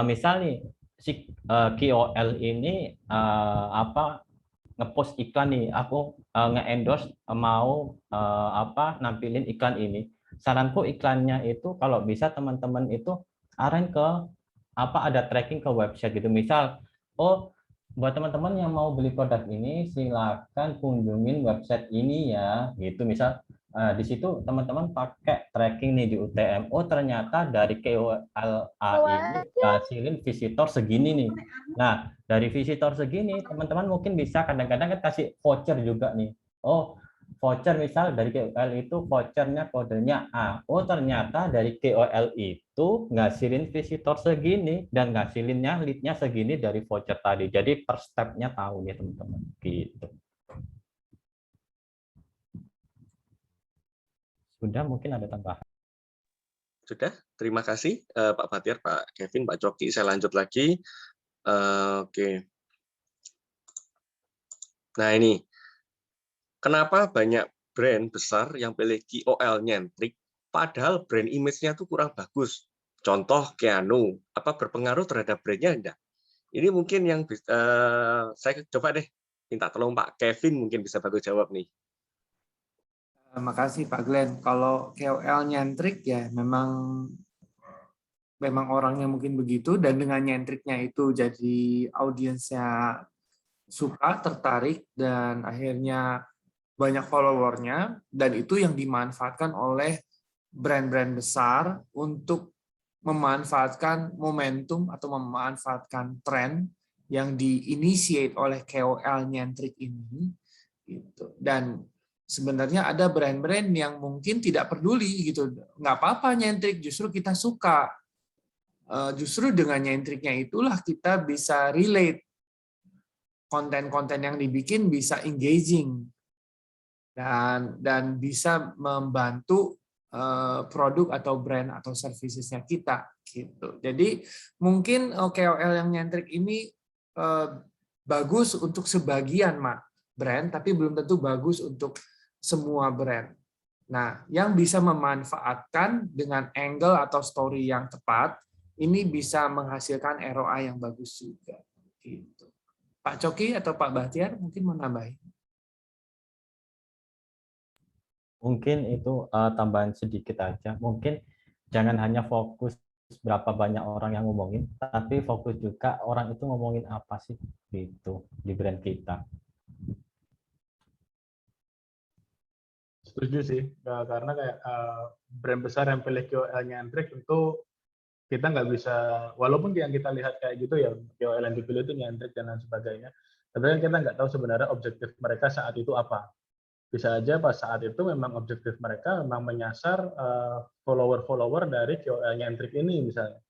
misal nih si KOL ini ngepost iklan nih, aku nge-endorse mau nampilin iklan ini. Saranku iklannya itu kalau bisa teman-teman itu arahin ke ada tracking ke website gitu. Misal, buat teman-teman yang mau beli produk ini silakan kunjungin website ini ya gitu. Misal di situ teman-teman pakai tracking nih di UTM. Oh, ternyata dari KOLA ini hasilin visitor segini nih. Nah, dari visitor segini teman-teman mungkin bisa kadang-kadang kan kasih voucher juga nih. Oh, voucher misal dari KOL itu vouchernya kodenya A. Oh, ternyata dari KOL itu ngasilin visitor segini dan ngasilinnya lead-nya segini dari voucher tadi. Jadi per step-nya tahu nih teman-teman gitu. Sudah, mungkin ada tambahan. Sudah, terima kasih Pak Bahtiar, Pak Kevin, Pak Coki. Saya lanjut lagi. Oke. Nah ini, kenapa banyak brand besar yang pilih KOL nyentrik, padahal brand image-nya tuh kurang bagus. Contoh Keanu, apa berpengaruh terhadap brand-nya enggak? Ini mungkin yang saya coba deh minta tolong Pak Kevin mungkin bisa bantu jawab nih. Makasih Pak Glenn. Kalau KOL nyentrik ya memang orangnya mungkin begitu, dan dengan nyentriknya itu jadi audiensnya suka, tertarik, dan akhirnya banyak followernya, dan itu yang dimanfaatkan oleh brand-brand besar untuk memanfaatkan momentum atau memanfaatkan tren yang diinitiate oleh KOL nyentrik ini gitu. Dan sebenarnya ada brand-brand yang mungkin tidak peduli gitu, nggak apa-apa nyentrik, justru kita suka. Justru dengan nyentriknya itulah kita bisa relate, konten-konten yang dibikin bisa engaging dan bisa membantu produk atau brand atau servicesnya kita gitu. Jadi mungkin KOL yang nyentrik ini bagus untuk sebagian brand, tapi belum tentu bagus untuk semua brand. Nah, yang bisa memanfaatkan dengan angle atau story yang tepat, ini bisa menghasilkan ROI yang bagus juga. Gitu. Pak Coki atau Pak Bahtiar mungkin mau nambahin? Mungkin itu tambahan sedikit aja. Mungkin jangan hanya fokus berapa banyak orang yang ngomongin, tapi fokus juga orang itu ngomongin apa sih gitu di brand kita. Setuju sih, karena kayak brand besar yang pilih KOL nyentrik tentu kita nggak bisa, walaupun yang kita lihat kayak gitu ya, KOL yang dipilih itu nyentrik dan lain sebagainya, tapi kan kita nggak tahu sebenarnya objektif mereka saat itu apa. Bisa aja pas saat itu memang objektif mereka memang menyasar follower-follower dari KOL nyentrik ini misalnya,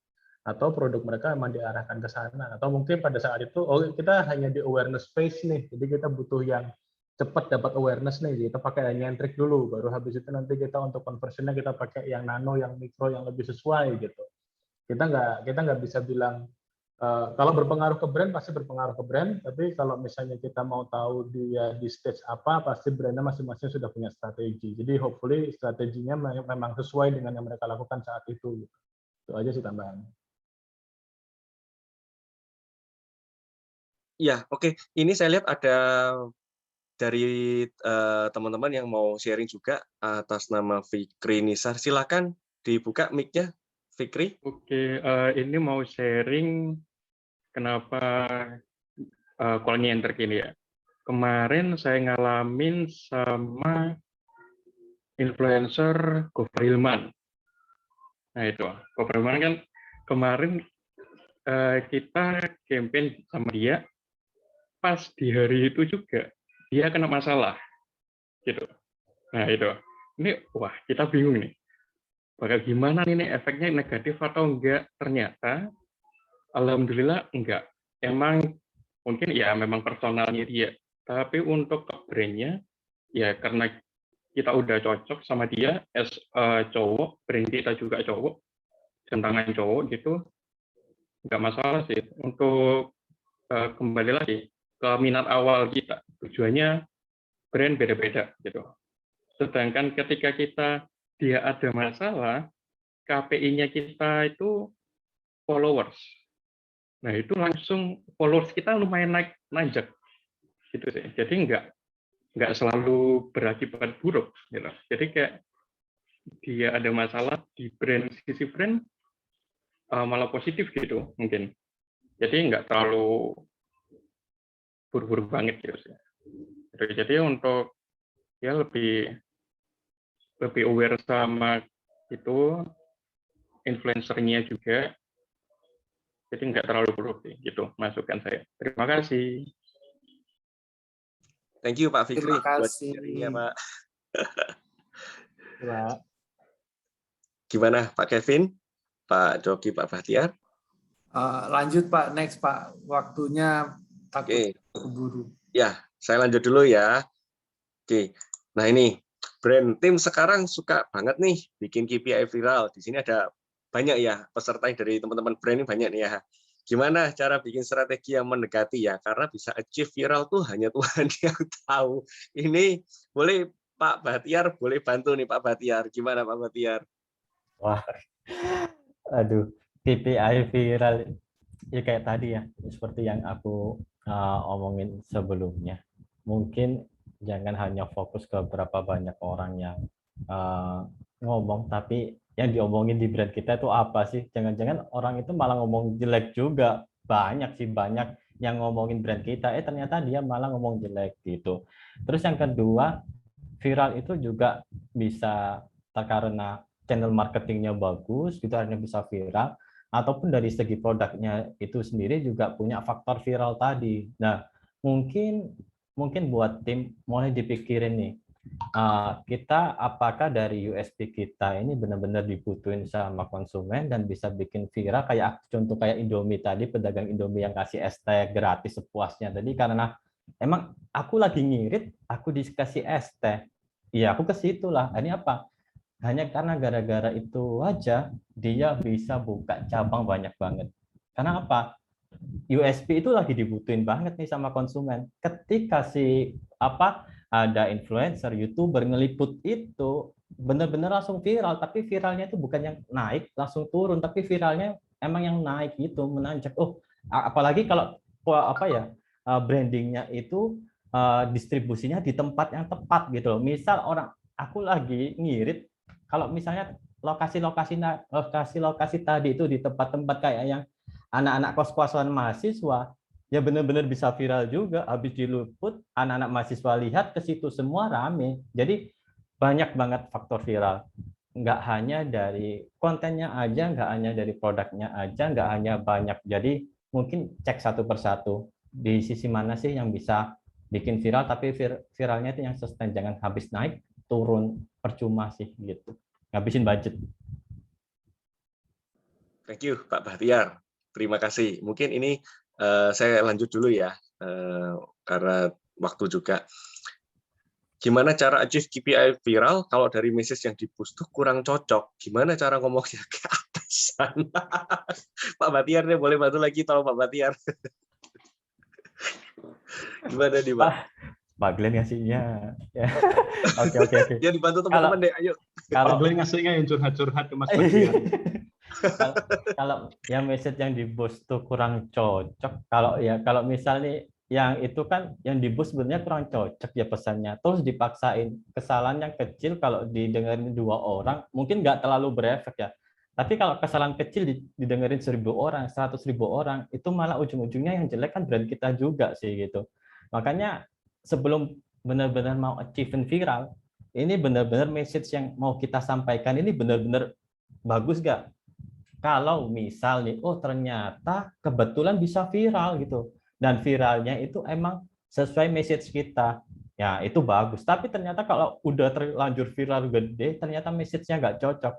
atau produk mereka memang diarahkan ke sana, atau mungkin pada saat itu kita hanya di awareness phase nih, jadi kita butuh yang cepat dapat awareness nih, kita pakai yang nyentrik dulu, baru habis itu nanti kita untuk conversionnya kita pakai yang nano, yang mikro, yang lebih sesuai gitu. Kita nggak bisa bilang kalau berpengaruh ke brand pasti berpengaruh ke brand, tapi kalau misalnya kita mau tahu dia di stage apa, pasti brandnya masing-masing sudah punya strategi. Jadi hopefully strateginya memang sesuai dengan yang mereka lakukan saat itu. Itu aja sih tambahan. Ya, oke. Ini saya lihat ada dari teman-teman yang mau sharing juga atas nama Fikri Nisar. Silakan dibuka mic-nya, Fikri. Oke, ini mau sharing kenapa call nyentrik ini ya. Kemarin saya ngalamin sama influencer Gofar Hilman. Nah itu, Gofar Hilman kan kemarin kita campaign sama dia, pas di hari itu juga dia kena masalah, gitu. Nah itu, ini wah kita bingung nih, bakal gimana ini efeknya negatif atau enggak? Ternyata, alhamdulillah enggak. Emang mungkin ya memang personalnya dia, tapi untuk brandnya ya karena kita udah cocok sama dia as cowok, brand kita juga cowok, jam tangan cowok gitu, nggak masalah sih. Untuk kembali lagi ke minat awal kita, tujuannya brand beda-beda gitu. Sedangkan ketika dia ada masalah, KPI-nya kita itu followers. Nah, itu langsung followers kita lumayan nanjak gitu sih. Jadi nggak selalu berakibat buruk gitu. Jadi kayak dia ada masalah di sisi brand malah positif gitu mungkin. Jadi nggak terlalu buru-buru banget gitu sih. Jadi untuk ya lebih aware sama itu influencernya juga. Jadi nggak terlalu buruk sih, gitu masukan saya. Terima kasih. Thank you Pak Fikri. Terima kasih. Pak. Pak. Gimana Pak Kevin, Pak Coki, Pak Bahtiar? Lanjut Pak, next Pak. Waktunya takut keburu. Ya, saya lanjut dulu ya. Oke. Nah ini brand tim sekarang suka banget nih bikin KPI viral. Di sini ada banyak ya peserta dari teman-teman brand ini banyak nih ya. Gimana cara bikin strategi yang mendekati ya? Karena bisa achieve viral tuh hanya Tuhan yang tahu. Ini boleh Pak Bahtiar, boleh bantu nih Pak Bahtiar. Gimana Pak Bahtiar? Wah, aduh, KPI viral ya kayak tadi ya, seperti yang aku omongin sebelumnya. Mungkin jangan hanya fokus ke berapa banyak orang yang ngomong, tapi yang diomongin di brand kita itu apa sih? Jangan-jangan orang itu malah ngomong jelek juga. Banyak yang ngomongin brand kita, ternyata dia malah ngomong jelek gitu. Terus yang kedua, viral itu juga bisa karena channel marketingnya bagus, gitu akhirnya bisa viral, ataupun dari segi produknya itu sendiri juga punya faktor viral tadi. Nah, mungkin buat tim mulai dipikirin nih, kita apakah dari USP kita ini benar-benar dibutuhin sama konsumen dan bisa bikin viral, kayak contoh kayak Indomie tadi, pedagang Indomie yang kasih es teh gratis sepuasnya tadi, karena emang aku lagi ngirit, aku dikasih es teh, iya aku ke situ lah. Ini apa? Hanya karena gara-gara itu aja dia bisa buka cabang banyak banget. Karena apa? USP itu lagi dibutuhin banget nih sama konsumen. Ketika ada influencer, YouTuber ngeliput itu benar-benar langsung viral, tapi viralnya itu bukan yang naik langsung turun, tapi viralnya emang yang naik gitu, menanjak. Oh, apalagi kalau brandingnya itu distribusinya di tempat yang tepat gitu loh. Misal aku lagi ngirit, kalau misalnya lokasi tadi itu di tempat-tempat kayak yang anak-anak kos-kosan mahasiswa, ya benar-benar bisa viral juga. Habis diliput, anak-anak mahasiswa lihat ke situ semua rame. Jadi banyak banget faktor viral. Nggak hanya dari kontennya aja, nggak hanya dari produknya aja, nggak hanya banyak. Jadi mungkin cek satu persatu di sisi mana sih yang bisa bikin viral, tapi viralnya itu yang sustain, jangan habis naik turun percuma sih gitu, ngabisin budget. Thank you Pak Bahtiar, terima kasih. Mungkin ini saya lanjut dulu ya, karena waktu juga. Gimana cara achieve KPI viral kalau dari message yang di-push tuh kurang cocok? Gimana cara ngomongnya ke atasan? Pak Bahtiar nih boleh bantu lagi, tolong Pak Bahtiar. Gimana nih Pak? Pak Glenn ngasihnya. Ya. Oke. Ya dibantu teman-teman deh, ayo. Kalau Glenn ngasihnya yang curhat-curhat ke Mas Bahtiar. Kalau yang message yang di-boost tuh kurang cocok. Kalau misalnya yang itu kan yang di-boost sebenarnya kurang cocok ya pesannya. Terus dipaksain, kesalahan yang kecil kalau didengerin 2 orang mungkin nggak terlalu berefek ya. Tapi kalau kesalahan kecil didengerin 1.000 orang, 100.000 orang, itu malah ujung-ujungnya yang jelek kan brand kita juga sih gitu. Makanya sebelum benar-benar mau achievement viral, ini benar-benar message yang mau kita sampaikan ini benar-benar bagus gak? Kalau misal nih, oh ternyata kebetulan bisa viral gitu, dan viralnya itu emang sesuai message kita, ya itu bagus. Tapi ternyata kalau udah terlanjur viral gede, ternyata message-nya nggak cocok,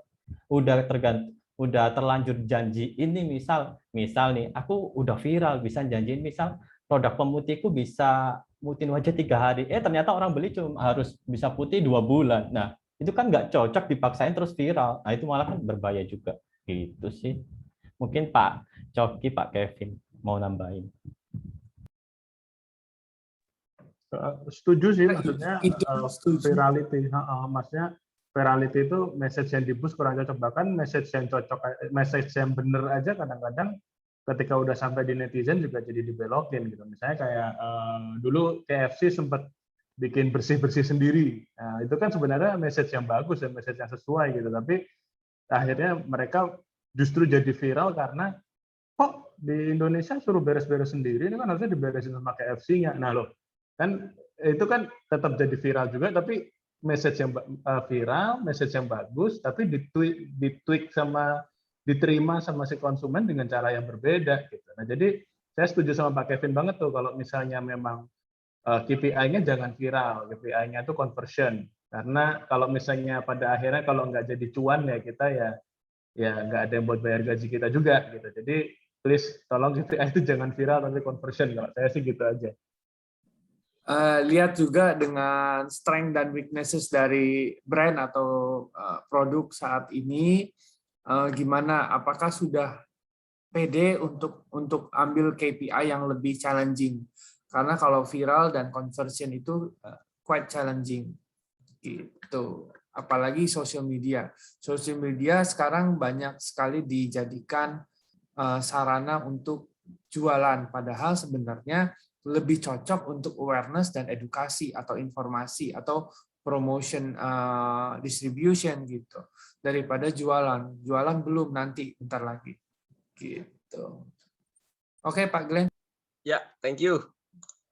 udah terlanjur janji ini, misal nih, aku udah viral bisa janjiin misal produk pemutihku bisa mutihin wajah 3 hari, ternyata orang beli cuma harus bisa putih 2 bulan. Nah itu kan nggak cocok, dipaksain terus viral. Nah itu malah kan berbahaya juga Gitu sih. Mungkin Pak Coki, Pak Kevin mau nambahin. Setuju sih, maksudnya Setuju. virality, maksudnya virality itu message yang di-boost kurang cocok, bahkan message yang cocok, message yang bener aja kadang-kadang ketika udah sampai di netizen juga jadi dibelokin gitu. Misalnya kayak dulu KFC sempat bikin bersih-bersih sendiri. Nah, itu kan sebenarnya message yang bagus dan message yang sesuai gitu, tapi akhirnya mereka justru jadi viral karena kok di Indonesia suruh beres-beres sendiri, ini kan harusnya diberesin sama KFC-nya. Nah loh, kan itu kan tetap jadi viral juga, tapi message yang viral, message yang bagus, tapi ditweak sama diterima sama si konsumen dengan cara yang berbeda gitu. Nah, jadi saya setuju sama Pak Kevin banget tuh kalau misalnya memang KPI-nya jangan viral, KPI-nya itu conversion. Karena kalau misalnya pada akhirnya kalau nggak jadi cuan ya kita ya nggak ada yang buat bayar gaji kita juga gitu. Jadi please tolong KPI itu jangan viral tapi conversion, kalau saya sih gitu aja. Lihat juga dengan strength dan weaknesses dari brand atau produk saat ini, gimana, apakah sudah pede untuk ambil KPI yang lebih challenging, karena kalau viral dan conversion itu quite challenging gitu, apalagi social media sekarang banyak sekali dijadikan sarana untuk jualan, padahal sebenarnya lebih cocok untuk awareness dan edukasi atau informasi atau promotion distribution gitu daripada jualan belum, nanti bentar lagi gitu. Oke, Pak Glenn. Ya, thank you.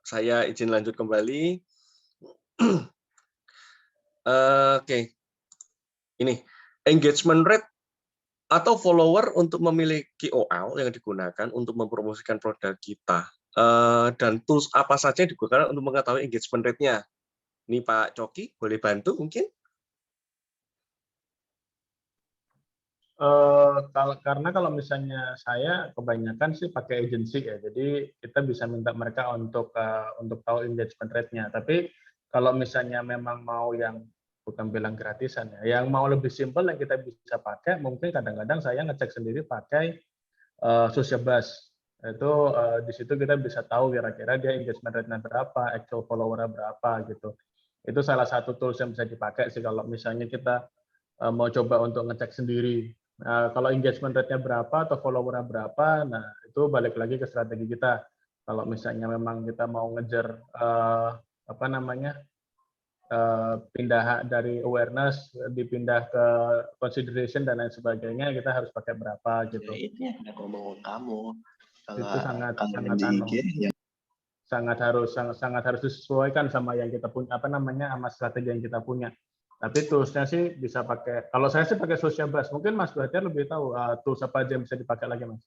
Saya izin lanjut kembali. Oke. Ini engagement rate atau follower untuk memilih KOL yang digunakan untuk mempromosikan produk kita. Dan tools apa saja yang digunakan untuk mengetahui engagement rate-nya. Ini Pak Coki, boleh bantu mungkin? Karena kalau misalnya saya kebanyakan sih pakai agency ya, jadi kita bisa minta mereka untuk tahu engagement rate-nya. Tapi kalau misalnya memang mau yang bukan bilang gratisan ya, yang mau lebih simpel yang kita bisa pakai, mungkin kadang-kadang saya ngecek sendiri pakai social buzz. Itu di situ kita bisa tahu kira-kira dia engagement rate-nya berapa, actual follower-nya berapa gitu. Itu salah satu tools yang bisa dipakai sih kalau misalnya kita mau coba untuk ngecek sendiri. Nah, kalau engagement rate-nya berapa atau follower-nya berapa, nah itu balik lagi ke strategi kita. Kalau misalnya memang kita mau ngejar pindah dari awareness dipindah ke consideration dan lain sebagainya, kita harus pakai berapa gitu. Ini yang ngomong kamu. Itu sangat harus disesuaikan sama yang kita punya, sama strategi yang kita punya. Tapi toolsnya sih bisa pakai, kalau saya sih pakai social buzz. Mungkin Mas Bahtiar lebih tahu tools apa aja yang bisa dipakai lagi, Mas.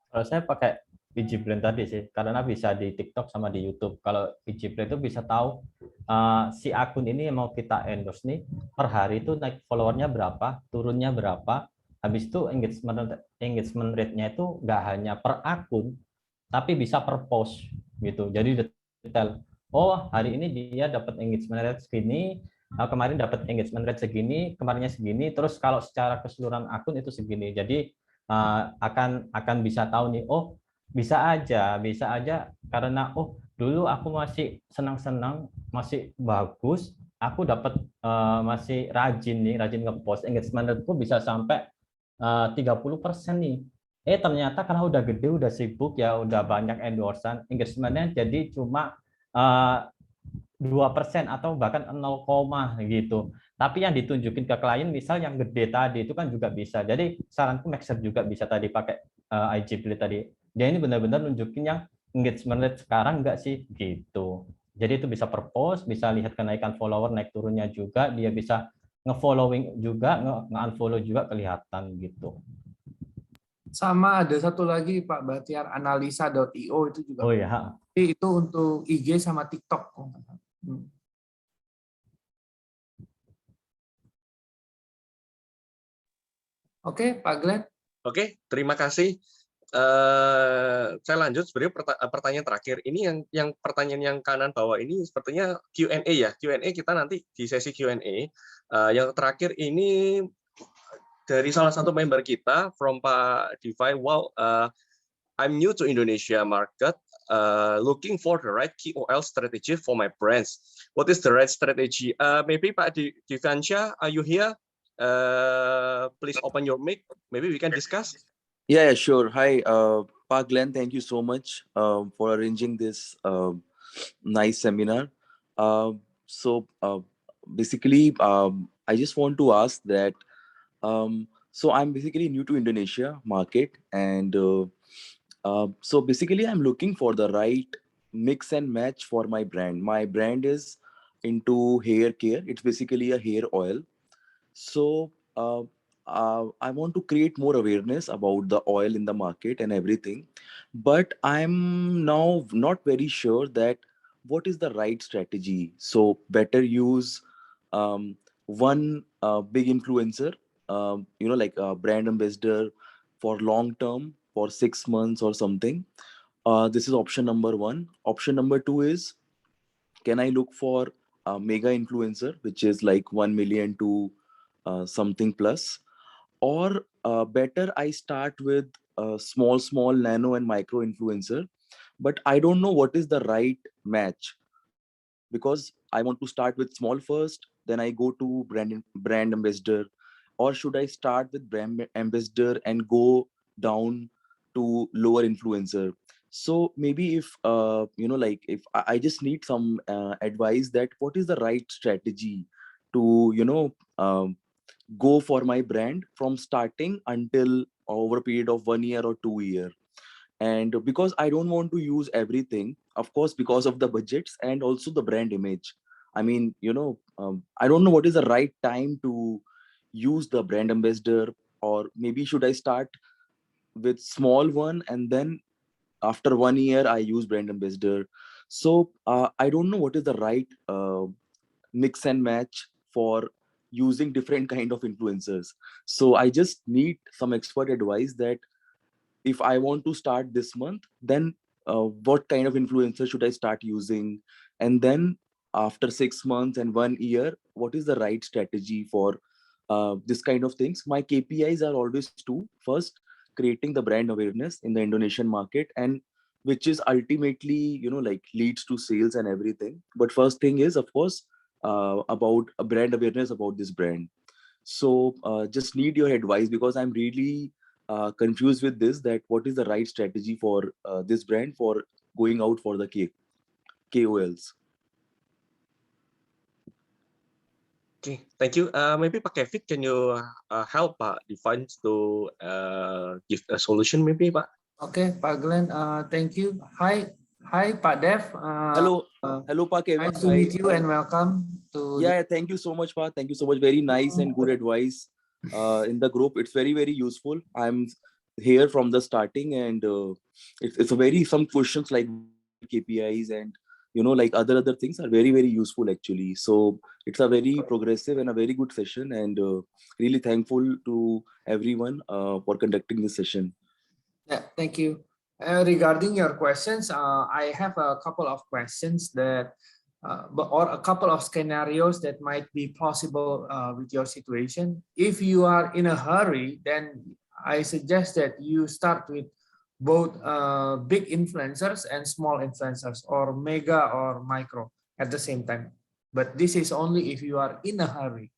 Kalau saya pakai EasyBlend tadi sih, karena bisa di TikTok sama di YouTube. Kalau EasyBlend itu bisa tahu si akun ini yang mau kita endorse nih per hari itu naik followernya berapa, turunnya berapa. Habis itu engagement rate-nya itu nggak hanya per akun, tapi bisa per post gitu. Jadi detail. Oh, hari ini dia dapat engagement rate segini, kemarin dapat engagement rate segini, kemarinnya segini. Terus kalau secara keseluruhan akun itu segini. Jadi akan bisa tahu nih. Oh, bisa aja karena dulu aku masih senang-senang, masih bagus, aku dapat masih rajin nge-post, engagement rate-ku bisa sampai 30% nih. Ternyata karena udah gede, udah sibuk ya, udah banyak endorsan, engagement-nya jadi cuma 2% atau bahkan 0, gitu. Tapi yang ditunjukin ke klien misal yang gede tadi itu kan juga bisa. Jadi saranku Maxer juga bisa tadi pakai IGBlend tadi. Dia ini benar-benar nunjukin yang engagement rate sekarang enggak sih gitu. Jadi itu bisa per post, bisa lihat kenaikan follower naik turunnya juga, dia bisa nge-following juga, nge-unfollow juga kelihatan gitu. Sama ada satu lagi Pak Bahtiar, analisa.io itu juga. Oh ya. Itu untuk IG sama TikTok. Oke, Pak Glenn. Oke, terima kasih. Saya lanjut sebenarnya pertanyaan terakhir. Ini yang pertanyaan yang kanan bawah ini sepertinya Q&A ya. Q&A kita nanti di sesi Q&A. Yang terakhir ini dari salah satu member kita, from Pak Devi, wow, I'm new to Indonesia market, looking for the right KOL strategy for my brands. What is the right strategy? Maybe Pak Devansha, are you here? Please open your mic. Maybe we can discuss. Yeah, sure. Hi, Pak Glenn. Thank you so much for arranging this nice seminar. Basically, I just want to ask that. So I'm basically new to Indonesia market, and so basically I'm looking for the right mix and match for my brand. My brand is into hair care. It's basically a hair oil. So I want to create more awareness about the oil in the market and everything, but I'm now not very sure that what is the right strategy. So better use one big influencer, like a brand ambassador for long term, for 6 months or something. This is option number one. Option number two is, can I look for a mega influencer, which is like 1 million to something plus, or better I start with small nano and micro influencer, but I don't know what is the right match, because I want to start with small first, then I go to brand ambassador, or should I start with brand ambassador and go down to lower influencer? So maybe if if I just need some advice that what is the right strategy to go for my brand from starting until over a period of 1 year or 2 year. And because I don't want to use everything, of course, because of the budgets and also the brand image. I mean, I don't know what is the right time to use the brand ambassador, or maybe should I start with small one and then after 1 year I use brand ambassador. So I don't know what is the right mix and match for using different kind of influencers. So I just need some expert advice that if I want to start this month, then what kind of influencer should I start using? And then after 6 months and 1 year, what is the right strategy for this kind of things? My KPIs are always two. First, creating the brand awareness in the Indonesian market, and which is ultimately, leads to sales and everything. But first thing is, of course, about a brand awareness about this brand. So just need your advice, because I'm really confused with this, that what is the right strategy for this brand for going out for the KOLs. Okay, thank you. Maybe Pak Kevin, can you help Pak Devi to give a solution, maybe, Pak? Okay, Pak Glenn, thank you. Hi, Pak Dev. Hello, Pak Kevin. Nice to meet you and welcome to. Yeah, thank you so much, Pak. Thank you so much. Very nice and good advice in the group. It's very, very useful. I'm here from the starting, and it's a very, some questions like KPIs and like other things are very, very useful actually. So it's a very progressive and a very good session, and really thankful to everyone for conducting this session. Yeah, thank you. Regarding your questions, I have a couple of questions that, or a couple of scenarios that might be possible with your situation. If you are in a hurry, then I suggest that you start with both big influencers and small influencers, or mega or micro at the same time. But this is only if you are in a hurry.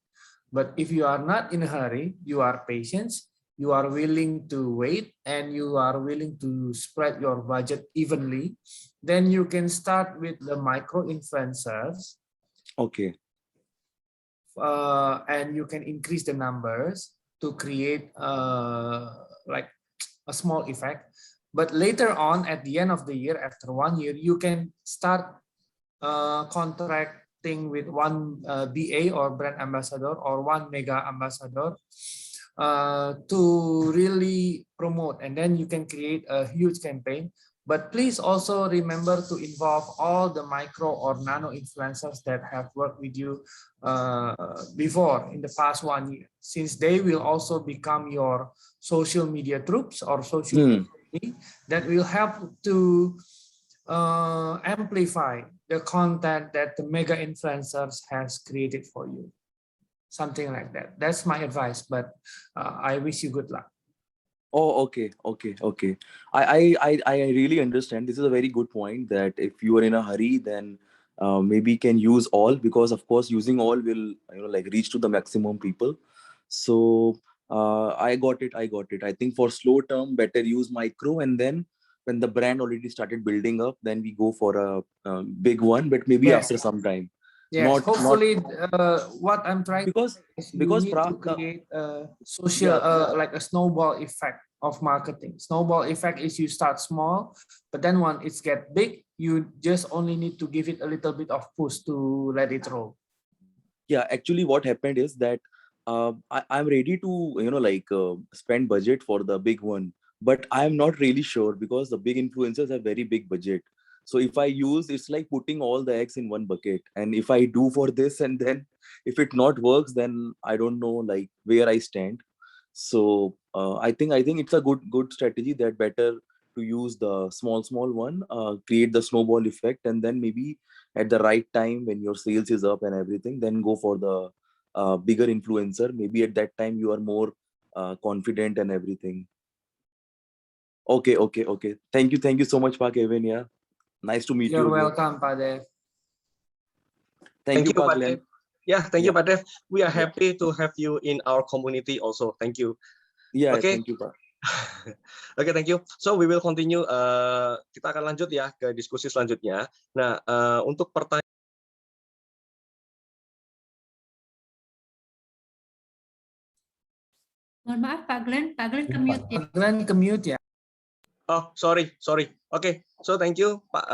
But if you are not in a hurry, you are patient, you are willing to wait, and you are willing to spread your budget evenly, then you can start with the micro influencers. Okay. And you can increase the numbers to create like a small effect. But later on, at the end of the year, after 1 year, you can start contracting with one BA or brand ambassador or one mega ambassador to really promote, and then you can create a huge campaign. But please also remember to involve all the micro or nano influencers that have worked with you before in the past 1 year, since they will also become your social media troops or social media that will help to amplify the content that the mega influencers has created for you. something like that. That's my advice, but I wish you good luck. Oh, okay. I really understand. This is a very good point that if you are in a hurry, then maybe can use all, because of course using all will like reach to the maximum people. So I got it. I think for slow term, better use micro, and then when the brand already started building up, then we go for a big one, but maybe Yes. after some time. Yes, Not hopefully what I'm trying because is you need to the create a social, like a snowball effect of marketing. Snowball effect is you start small, but then when it's get big, you just only need to give it a little bit of push to let it roll. Yeah, actually what happened is that I'm ready to spend budget for the big one, but I'm not really sure because the big influencers have very big budget. So if I use, it's like putting all the eggs in one bucket, and if I do for this and then if it not works, then I don't know like where I stand. So I think it's a good strategy that better to use the small one, create the snowball effect, and then maybe at the right time when your sales is up and everything, then go for the bigger influencer. Maybe at that time you are more confident and everything. Okay. Thank you so much, Pak Kevin. Yeah, nice to meet You're you again. welcome, Pak Dev. Thank you, Pak Pak Glenn. Dev. Yeah, thank you, Yeah. Pak Dev. We are happy to have you in our community also. Thank you. Yeah, Okay. thank you, Pak. Oke, thank you. So we will continue. Kita akan lanjut ya ke diskusi selanjutnya. Nah, untuk pertanyaan. Mohon maaf Pak Glenn ke mute ya. Pak Glenn ke mute ya. Oh, sorry. Okay, so thank you, Pak.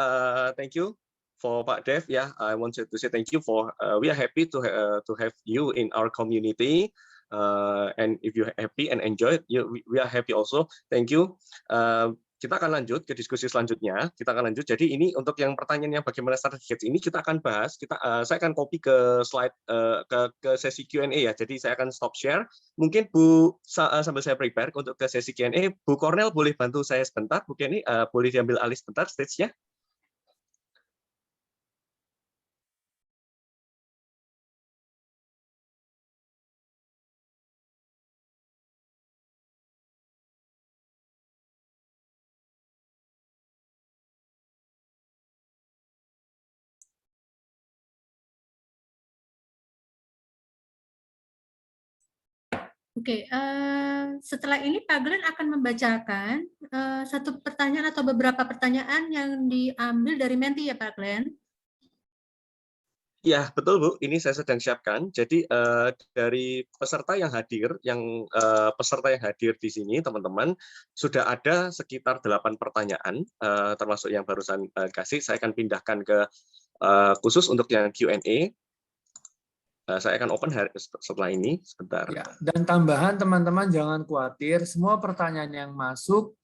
Thank you for Pak Dev. Yeah, I wanted to say thank you for. We are happy to have you in our community. And if you happy and enjoy, we are happy also. Thank you. Kita akan lanjut ke diskusi selanjutnya. Jadi ini untuk yang pertanyaan yang bagaimana strategi ini kita akan bahas. Saya akan copy ke slide ke sesi Q&A ya. Jadi saya akan stop share. Mungkin Bu sambil saya prepare untuk ke sesi Q&A, Bu Cornel boleh bantu saya sebentar. Bu Kenny boleh diambil alih sebentar stage-nya. Oke, setelah ini Pak Glenn akan membacakan satu pertanyaan atau beberapa pertanyaan yang diambil dari Menti ya Pak Glenn. Ya, betul Bu. Ini saya sedang siapkan. Jadi dari peserta yang hadir di sini, teman-teman, sudah ada sekitar 8 pertanyaan, termasuk yang barusan kasih. Saya akan pindahkan ke khusus untuk yang Q&A. Saya akan open setelah ini sebentar. Ya, dan tambahan teman-teman jangan khawatir, semua pertanyaan yang masuk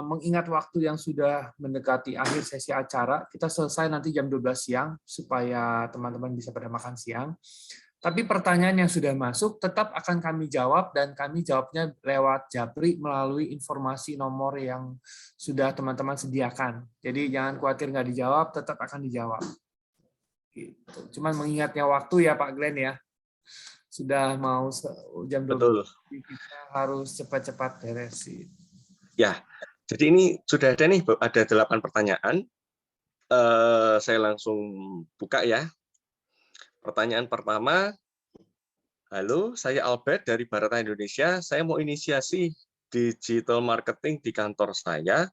mengingat waktu yang sudah mendekati akhir sesi acara, kita selesai nanti jam 12 siang supaya teman-teman bisa pada makan siang. Tapi pertanyaan yang sudah masuk tetap akan kami jawab dan kami jawabnya lewat Japri melalui informasi nomor yang sudah teman-teman sediakan. Jadi jangan khawatir nggak dijawab, tetap akan dijawab. Gitu. Cuman mengingatnya waktu ya Pak Glenn ya, sudah mau jam 12, kita harus cepat-cepat beresin. Ya, jadi ini sudah ada nih, ada 8 pertanyaan. Saya langsung buka ya. Pertanyaan pertama, halo, saya Albert dari Barata Indonesia. Saya mau inisiasi digital marketing di kantor saya,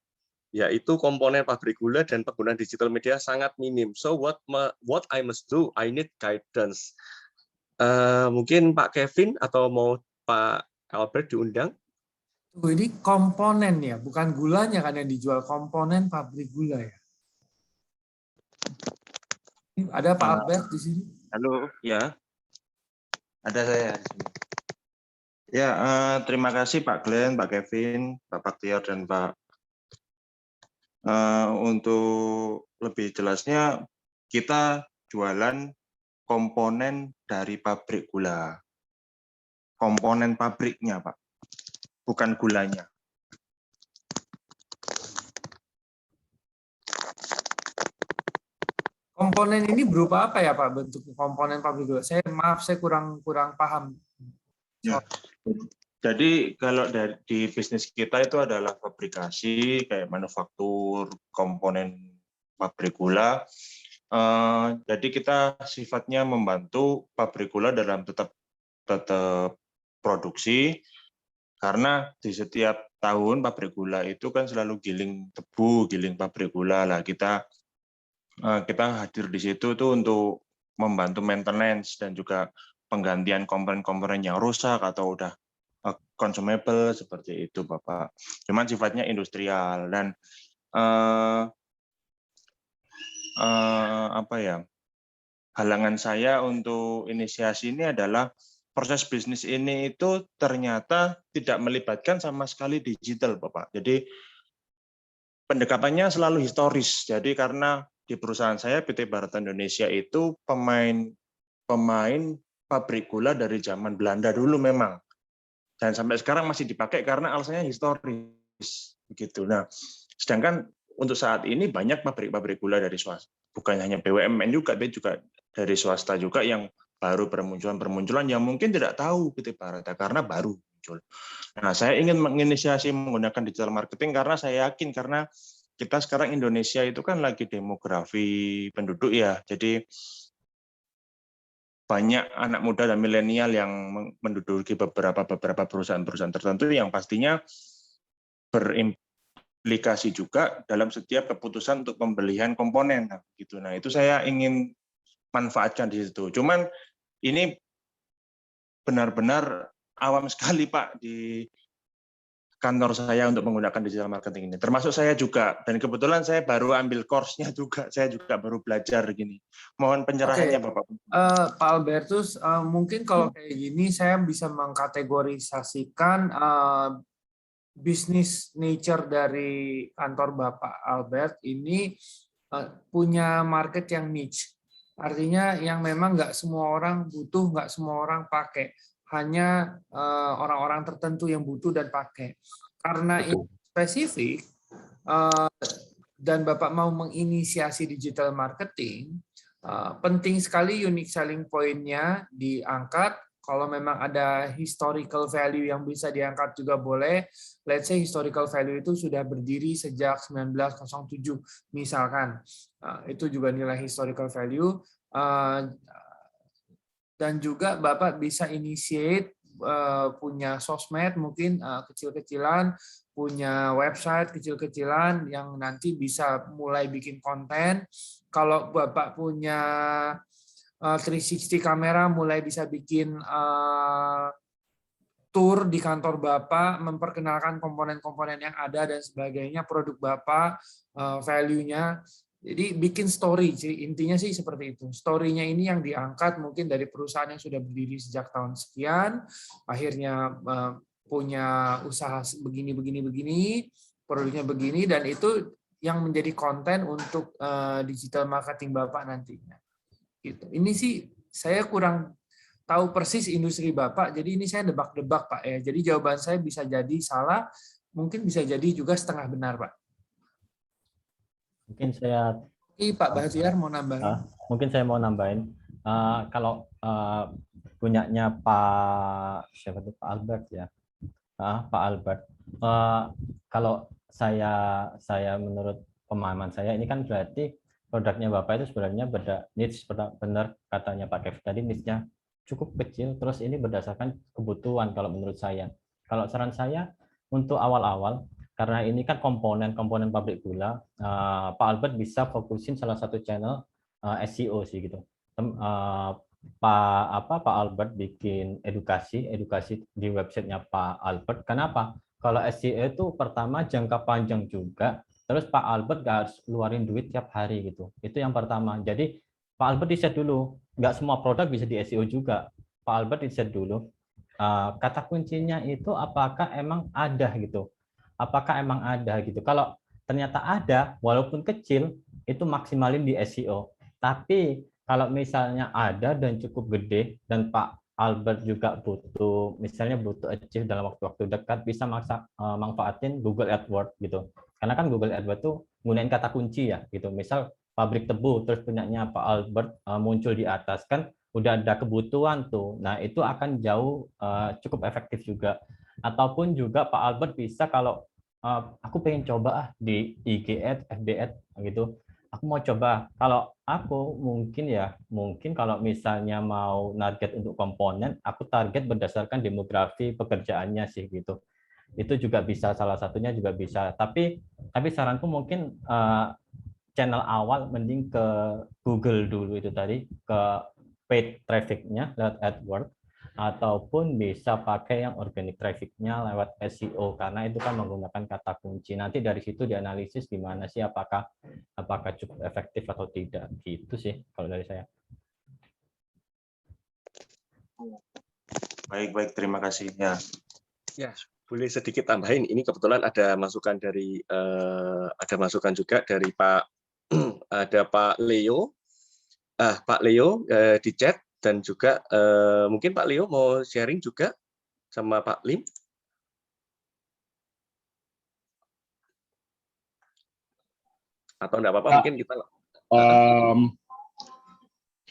yaitu komponen pabrik gula dan penggunaan digital media sangat minim. So what I must do? I need guidance. Mungkin Pak Kevin atau mau Pak Albert diundang? Ini komponen ya, bukan gulanya kan yang dijual, komponen pabrik gula ya. Ada Pak Albert di sini? Halo, ya. Ada saya. Ya, terima kasih Pak Glenn, Pak Kevin, Pak Baktiar dan Pak. Untuk lebih jelasnya, kita jualan komponen dari pabrik gula. Komponen pabriknya, Pak. Bukan gulanya. Komponen ini berupa apa ya Pak, bentuk komponen pabrik gula? Maaf, saya kurang paham. Ya. Jadi kalau di bisnis kita itu adalah fabrikasi, kayak manufaktur, komponen pabrik gula. Jadi kita sifatnya membantu pabrik gula dalam tetap produksi, karena di setiap tahun pabrik gula itu kan selalu giling tebu, giling pabrik gula lah. Kita hadir di situ tuh untuk membantu maintenance dan juga penggantian komponen-komponen yang rusak atau udah consumable seperti itu, Bapak. Cuman sifatnya industrial dan apa ya? Halangan saya untuk inisiasi ini adalah proses bisnis ini itu ternyata tidak melibatkan sama sekali digital, Bapak. Jadi pendekatannya selalu historis. Jadi karena di perusahaan saya PT Bharata Indonesia itu pemain pabrik gula dari zaman Belanda dulu memang. Dan sampai sekarang masih dipakai karena alasannya historis begitu. Nah, sedangkan untuk saat ini banyak pabrik-pabrik gula dari swasta, bukan hanya BUMN juga, tapi juga dari swasta juga yang baru bermunculan yang mungkin tidak tahu PT Bharata karena baru muncul. Nah, saya ingin menginisiasi menggunakan digital marketing karena saya yakin, karena kita sekarang Indonesia itu kan lagi demografi penduduk ya, jadi banyak anak muda dan milenial yang menduduki beberapa perusahaan-perusahaan tertentu yang pastinya berimplikasi juga dalam setiap keputusan untuk pembelian komponen. Nah, gitu. Nah, itu saya ingin manfaatkan di situ. Cuman ini benar-benar awam sekali, Pak, di kantor saya untuk menggunakan digital marketing ini. Termasuk saya juga, dan kebetulan saya baru ambil course-nya juga, saya juga baru belajar gini. Mohon pencerahannya, Bapak. Pak Albertus, mungkin kalau kayak gini saya bisa mengkategorisasikan bisnis nature dari kantor Bapak Albert ini punya market yang niche. Artinya yang memang nggak semua orang butuh, nggak semua orang pakai. Hanya orang-orang tertentu yang butuh dan pakai. Karena ini spesifik dan Bapak mau menginisiasi digital marketing, penting sekali unique selling point-nya diangkat. Kalau memang ada historical value yang bisa diangkat juga boleh. Let's say historical value itu sudah berdiri sejak 1907 misalkan. Itu juga nilai historical value. Dan juga Bapak bisa initiate punya sosmed mungkin kecil-kecilan, punya website kecil-kecilan yang nanti bisa mulai bikin konten. Kalau Bapak punya 360 kamera, mulai bisa bikin tour di kantor Bapak, memperkenalkan komponen-komponen yang ada dan sebagainya, produk Bapak, value-nya. Jadi bikin story, intinya sih seperti itu. Story-nya ini yang diangkat mungkin dari perusahaan yang sudah berdiri sejak tahun sekian, akhirnya punya usaha begini, produknya begini, dan itu yang menjadi konten untuk digital marketing Bapak nantinya. Gitu. Ini sih saya kurang tahu persis industri Bapak, jadi ini saya debak-debak, Pak. Ya. Jadi jawaban saya bisa jadi salah, mungkin bisa jadi juga setengah benar, Pak. Mungkin saya Pak Bahtiar mau nambahin. Mungkin saya mau nambahin. Kalau punyanya Pak siapa itu, Pak Albert ya. Pak Albert. Kalau saya menurut pemahaman saya ini kan berarti produknya Bapak itu sebenarnya niche, benar katanya Pak Kevin tadi, niche-nya cukup kecil, terus ini berdasarkan kebutuhan kalau menurut saya. Kalau saran saya untuk awal-awal, karena ini kan komponen pabrik gula, Pak Albert bisa fokusin salah satu channel SEO sih gitu. Pak Albert bikin edukasi di websitenya Pak Albert. Kenapa? Kalau SEO itu pertama jangka panjang juga, terus Pak Albert nggak harus keluarin duit tiap hari gitu. Itu yang pertama. Jadi Pak Albert riset dulu, nggak semua produk bisa di SEO juga. Pak Albert riset dulu, kata kuncinya itu apakah emang ada gitu. Apakah emang ada gitu. Kalau ternyata ada, walaupun kecil, itu maksimalin di SEO. Tapi kalau misalnya ada dan cukup gede, dan Pak Albert juga butuh achieve dalam waktu-waktu dekat, bisa manfaatin Google AdWords gitu. Karena kan Google AdWords tuh gunain kata kunci ya gitu. Misal pabrik tebu, terus punyanya Pak Albert muncul di atas, kan udah ada kebutuhan tuh. Nah, itu akan jauh cukup efektif juga. Ataupun juga Pak Albert bisa kalau aku pengen coba di IG Ads, FB Ads gitu. Aku mau coba. Kalau aku mungkin kalau misalnya mau target untuk komponen, aku target berdasarkan demografi pekerjaannya sih gitu. Itu juga bisa, salah satunya juga bisa. Tapi saranku mungkin channel awal mending ke Google dulu itu tadi, ke paid traffic-nya lewat AdWords, ataupun bisa pakai yang organic traffic-nya lewat SEO, karena itu kan menggunakan kata kunci. Nanti dari situ dianalisis gimana sih apakah cukup efektif atau tidak. Gitu sih kalau dari saya. Baik, terima kasih. Ya, boleh sedikit tambahin. Ini kebetulan ada masukan juga dari Pak ada Pak Leo. Pak Leo di chat, dan juga mungkin Pak Leo mau sharing juga sama Pak Lim. Atau enggak apa-apa, mungkin kita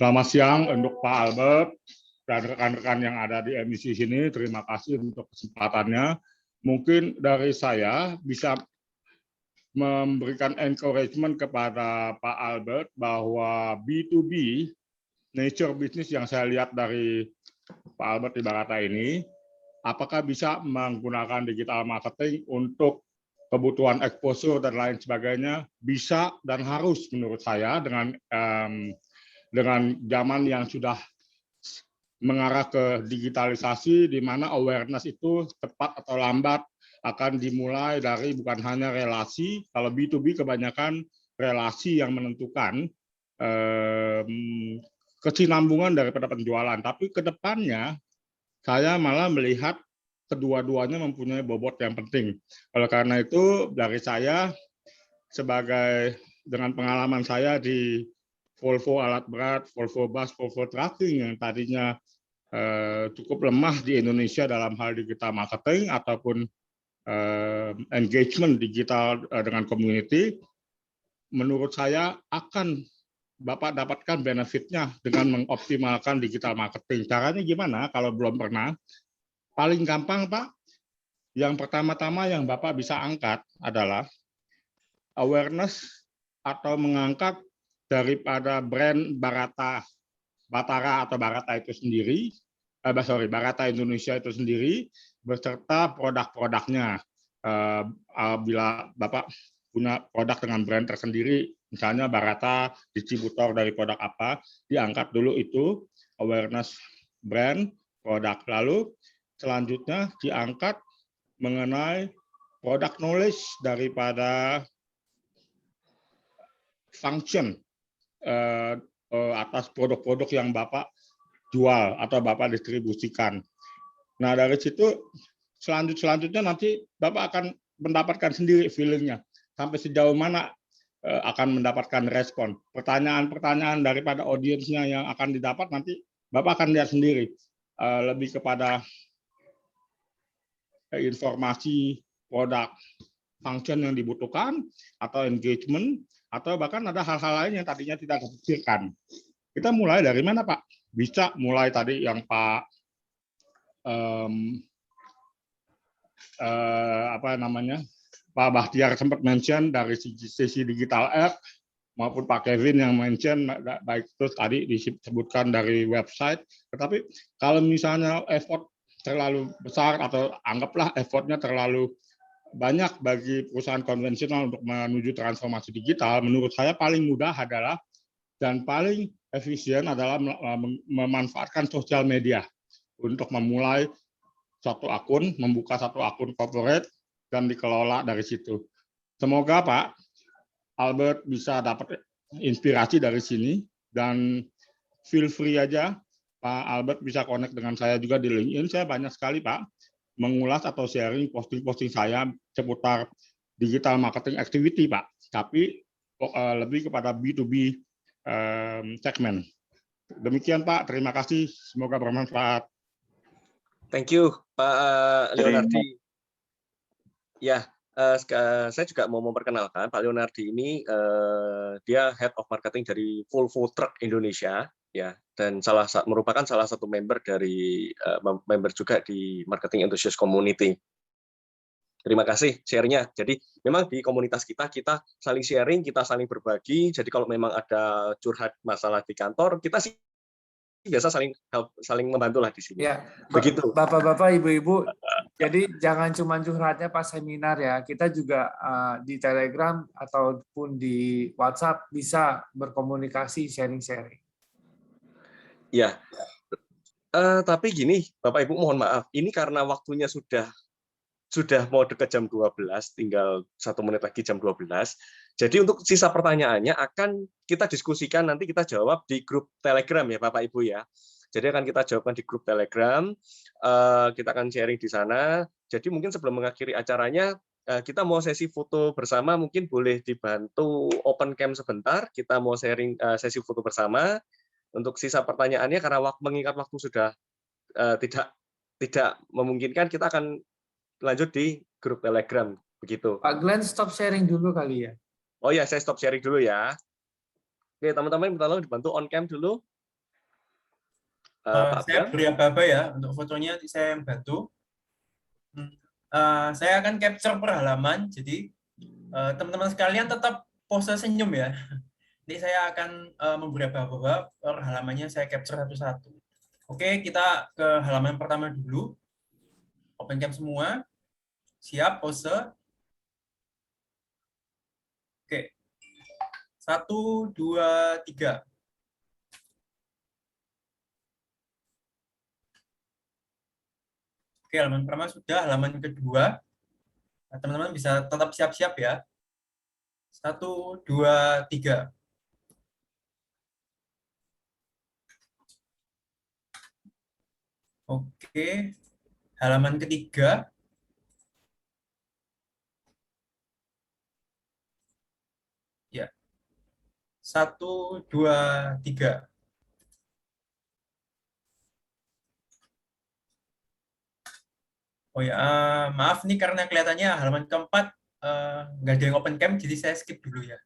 selamat siang untuk Pak Albert dan rekan-rekan yang ada di MIC sini. Terima kasih untuk kesempatannya. Mungkin dari saya bisa memberikan encouragement kepada Pak Albert bahwa B2B nature business yang saya lihat dari Pak Albert di Barata ini, apakah bisa menggunakan digital marketing untuk kebutuhan exposure dan lain sebagainya? Bisa dan harus menurut saya, dengan zaman yang sudah mengarah ke digitalisasi, di mana awareness itu cepat atau lambat akan dimulai dari bukan hanya relasi. Kalau B2B kebanyakan relasi yang menentukan kesinambungan daripada penjualan. Tapi ke depannya saya malah melihat kedua-duanya mempunyai bobot yang penting. Oleh karena itu dari saya, sebagai dengan pengalaman saya di Volvo alat berat, Volvo bus, Volvo trucking yang tadinya cukup lemah di Indonesia dalam hal digital marketing ataupun engagement digital dengan community, menurut saya akan Bapak dapatkan benefitnya dengan mengoptimalkan digital marketing. Caranya gimana kalau belum pernah? Paling gampang, Pak. Yang pertama-tama yang Bapak bisa angkat adalah awareness atau mengangkat daripada brand Batara atau Barata itu sendiri, Barata Indonesia itu sendiri, beserta produk-produknya. Bila Bapak punya produk dengan brand tersendiri, misalnya Barata, distributor dari produk apa, diangkat dulu itu, awareness brand, produk. Lalu selanjutnya diangkat mengenai product knowledge daripada function atas produk-produk yang Bapak jual atau Bapak distribusikan. Nah, dari situ selanjutnya nanti Bapak akan mendapatkan sendiri feeling-nya sampai sejauh mana akan mendapatkan respon. Pertanyaan-pertanyaan daripada audiensnya yang akan didapat nanti Bapak akan lihat sendiri. Lebih kepada informasi produk function yang dibutuhkan atau engagement, atau bahkan ada hal-hal lain yang tadinya tidak terpikirkan. Kita mulai dari mana, Pak? Bisa mulai tadi yang Pak Pak Bahtiar sempat mention dari sisi digital app, maupun Pak Kevin yang mention, baik terus tadi disebutkan dari website. Tetapi kalau misalnya effort terlalu besar atau anggaplah effortnya terlalu banyak bagi perusahaan konvensional untuk menuju transformasi digital, menurut saya paling mudah adalah dan paling efisien adalah memanfaatkan sosial media untuk memulai satu akun, membuka satu akun corporate dan dikelola dari situ. Semoga Pak Albert bisa dapat inspirasi dari sini, dan feel free aja Pak Albert bisa connect dengan saya juga di LinkedIn. Saya banyak sekali Pak mengulas atau sharing posting-posting saya seputar digital marketing activity Pak, tapi lebih kepada B2B segmen. Demikian Pak, terima kasih, semoga bermanfaat. Thank you Pak Leonardi. Ya, saya juga mau memperkenalkan Pak Leonardi ini, dia Head of Marketing dari Volvo Truck Indonesia, ya, dan merupakan salah satu member dari member juga di Marketing Enthusiast Community. Terima kasih share-nya. Jadi memang di komunitas kita saling sharing, kita saling berbagi. Jadi kalau memang ada curhat masalah di kantor, kita sih biasa saling membantu lah di sini. Ya, begitu. Bapak-bapak, Ibu-ibu, jadi jangan cuma curhatnya pas seminar ya. Kita juga di Telegram ataupun di WhatsApp bisa berkomunikasi, sharing-sharing. Ya. Tapi gini, Bapak Ibu mohon maaf, ini karena waktunya sudah mau dekat jam 12, tinggal 1 menit lagi jam 12. Jadi untuk sisa pertanyaannya akan kita diskusikan, nanti kita jawab di grup Telegram ya Bapak Ibu ya. Jadi akan kita jawabkan di grup Telegram, kita akan sharing di sana. Jadi mungkin sebelum mengakhiri acaranya, kita mau sesi foto bersama, mungkin boleh dibantu open cam sebentar, kita mau sharing sesi foto bersama. Untuk sisa pertanyaannya, karena mengingat waktu sudah tidak memungkinkan, kita akan lanjut di grup Telegram, begitu. Pak Glenn, stop sharing dulu kali ya. Oh ya, saya stop sharing dulu ya. Oke, teman-teman, minta tolong dibantu on cam dulu. Saya beri aba-aba ya, untuk fotonya nanti saya yang bantu. Saya akan capture per halaman, jadi teman-teman sekalian tetap pose senyum ya. Nanti saya akan memberi aba-aba per halamannya, saya capture satu-satu. Oke, kita ke halaman pertama dulu. Open cam semua. Siap, pose. Oke. 1, 2, 3. Oke, halaman pertama sudah. Halaman kedua. Teman-teman bisa tetap siap-siap ya. 1, 2, 3. Oke. Halaman ketiga. Ya. 1, 2, 3. Oh ya, maaf nih karena kelihatannya halaman keempat nggak ada yang open cam, jadi saya skip dulu ya.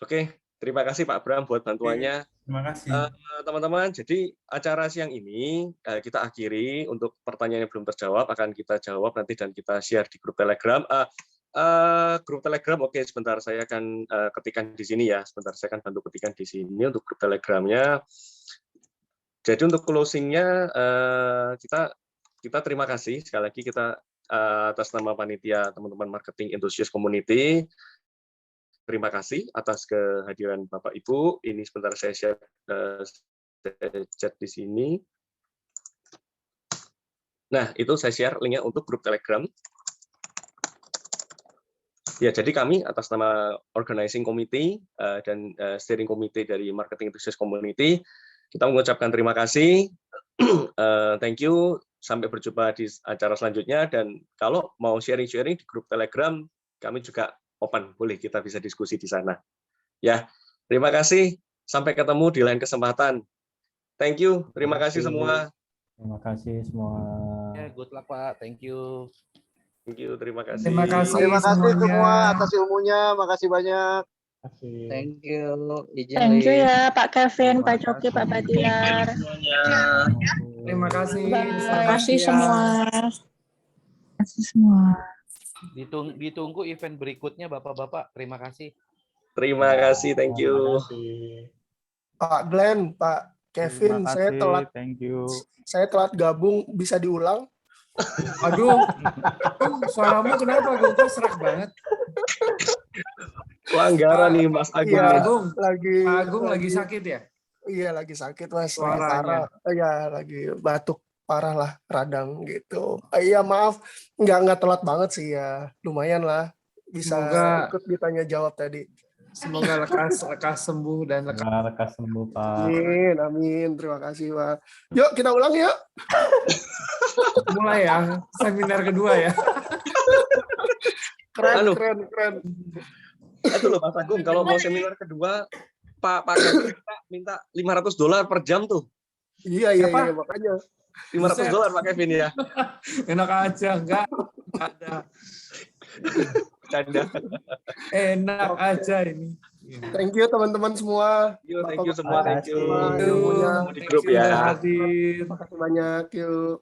Oke, terima kasih Pak Bram buat bantuannya. Terima kasih. Teman-teman, jadi acara siang ini kita akhiri. Untuk pertanyaan yang belum terjawab akan kita jawab nanti dan kita share di grup Telegram. Grup Telegram, oke, sebentar saya akan ketikkan di sini ya. Sebentar saya akan bantu ketikkan di sini untuk grup Telegramnya. Jadi untuk closingnya kita terima kasih sekali lagi kita atas nama panitia teman-teman Marketing Enthusiast Community. Terima kasih atas kehadiran Bapak Ibu. Ini sebentar saya share chat di sini. Nah, itu saya share linknya untuk grup Telegram. Ya, jadi kami atas nama Organizing Committee dan Steering Committee dari Marketing Enthusiast Community, kita mengucapkan terima kasih. Thank you. Sampai berjumpa di acara selanjutnya. Dan kalau mau sharing-sharing di grup Telegram, kami juga open, boleh kita bisa diskusi di sana. Ya, terima kasih. Sampai ketemu di lain kesempatan. Thank you. Terima kasih semua. Terima kasih semua. Ya, good luck Pak. Thank you. Thank you. Terima kasih. Terima kasih semua atas ilmunya. Makasih banyak. Thank you. Thank you ya Pak Kevin, Pak Coki, Pak Batiar. Terima kasih. Terima kasih semua. Terima kasih semua. Ditunggu event berikutnya Bapak-bapak. Terima kasih. Terima kasih, thank you. Pak Glenn, Pak Kevin, saya telat gabung, bisa diulang? Aduh, suaramu kenapa gue serak banget? Pelanggaran nih Mas Agung. Iya, Pak Agung lagi sakit ya? Iya, lagi sakit Mas. Suaranya. Iya, lagi batuk parah lah, radang gitu. Iya, maaf, nggak telat banget sih ya. Lumayan lah, bisa ikut ditanya jawab tadi. Semoga lekas sembuh dan lekas sembuh Pak. Amin, amin. Terima kasih Pak. Yuk kita ulang yuk. Mulai ya, seminar kedua ya. Keren. Itu loh Mas Agung, kalau mau seminar kedua, Pak Kevin minta $500 per jam tuh. Iya, makanya. $500 Pak Kevin ya. Enak aja, enggak ada. Canda. Enak aja ini. Thank you teman-teman semua. Thank you semua. Thank you. Ilmunya. Di grup ya. Hadir. Terima kasih banyak. Yuk.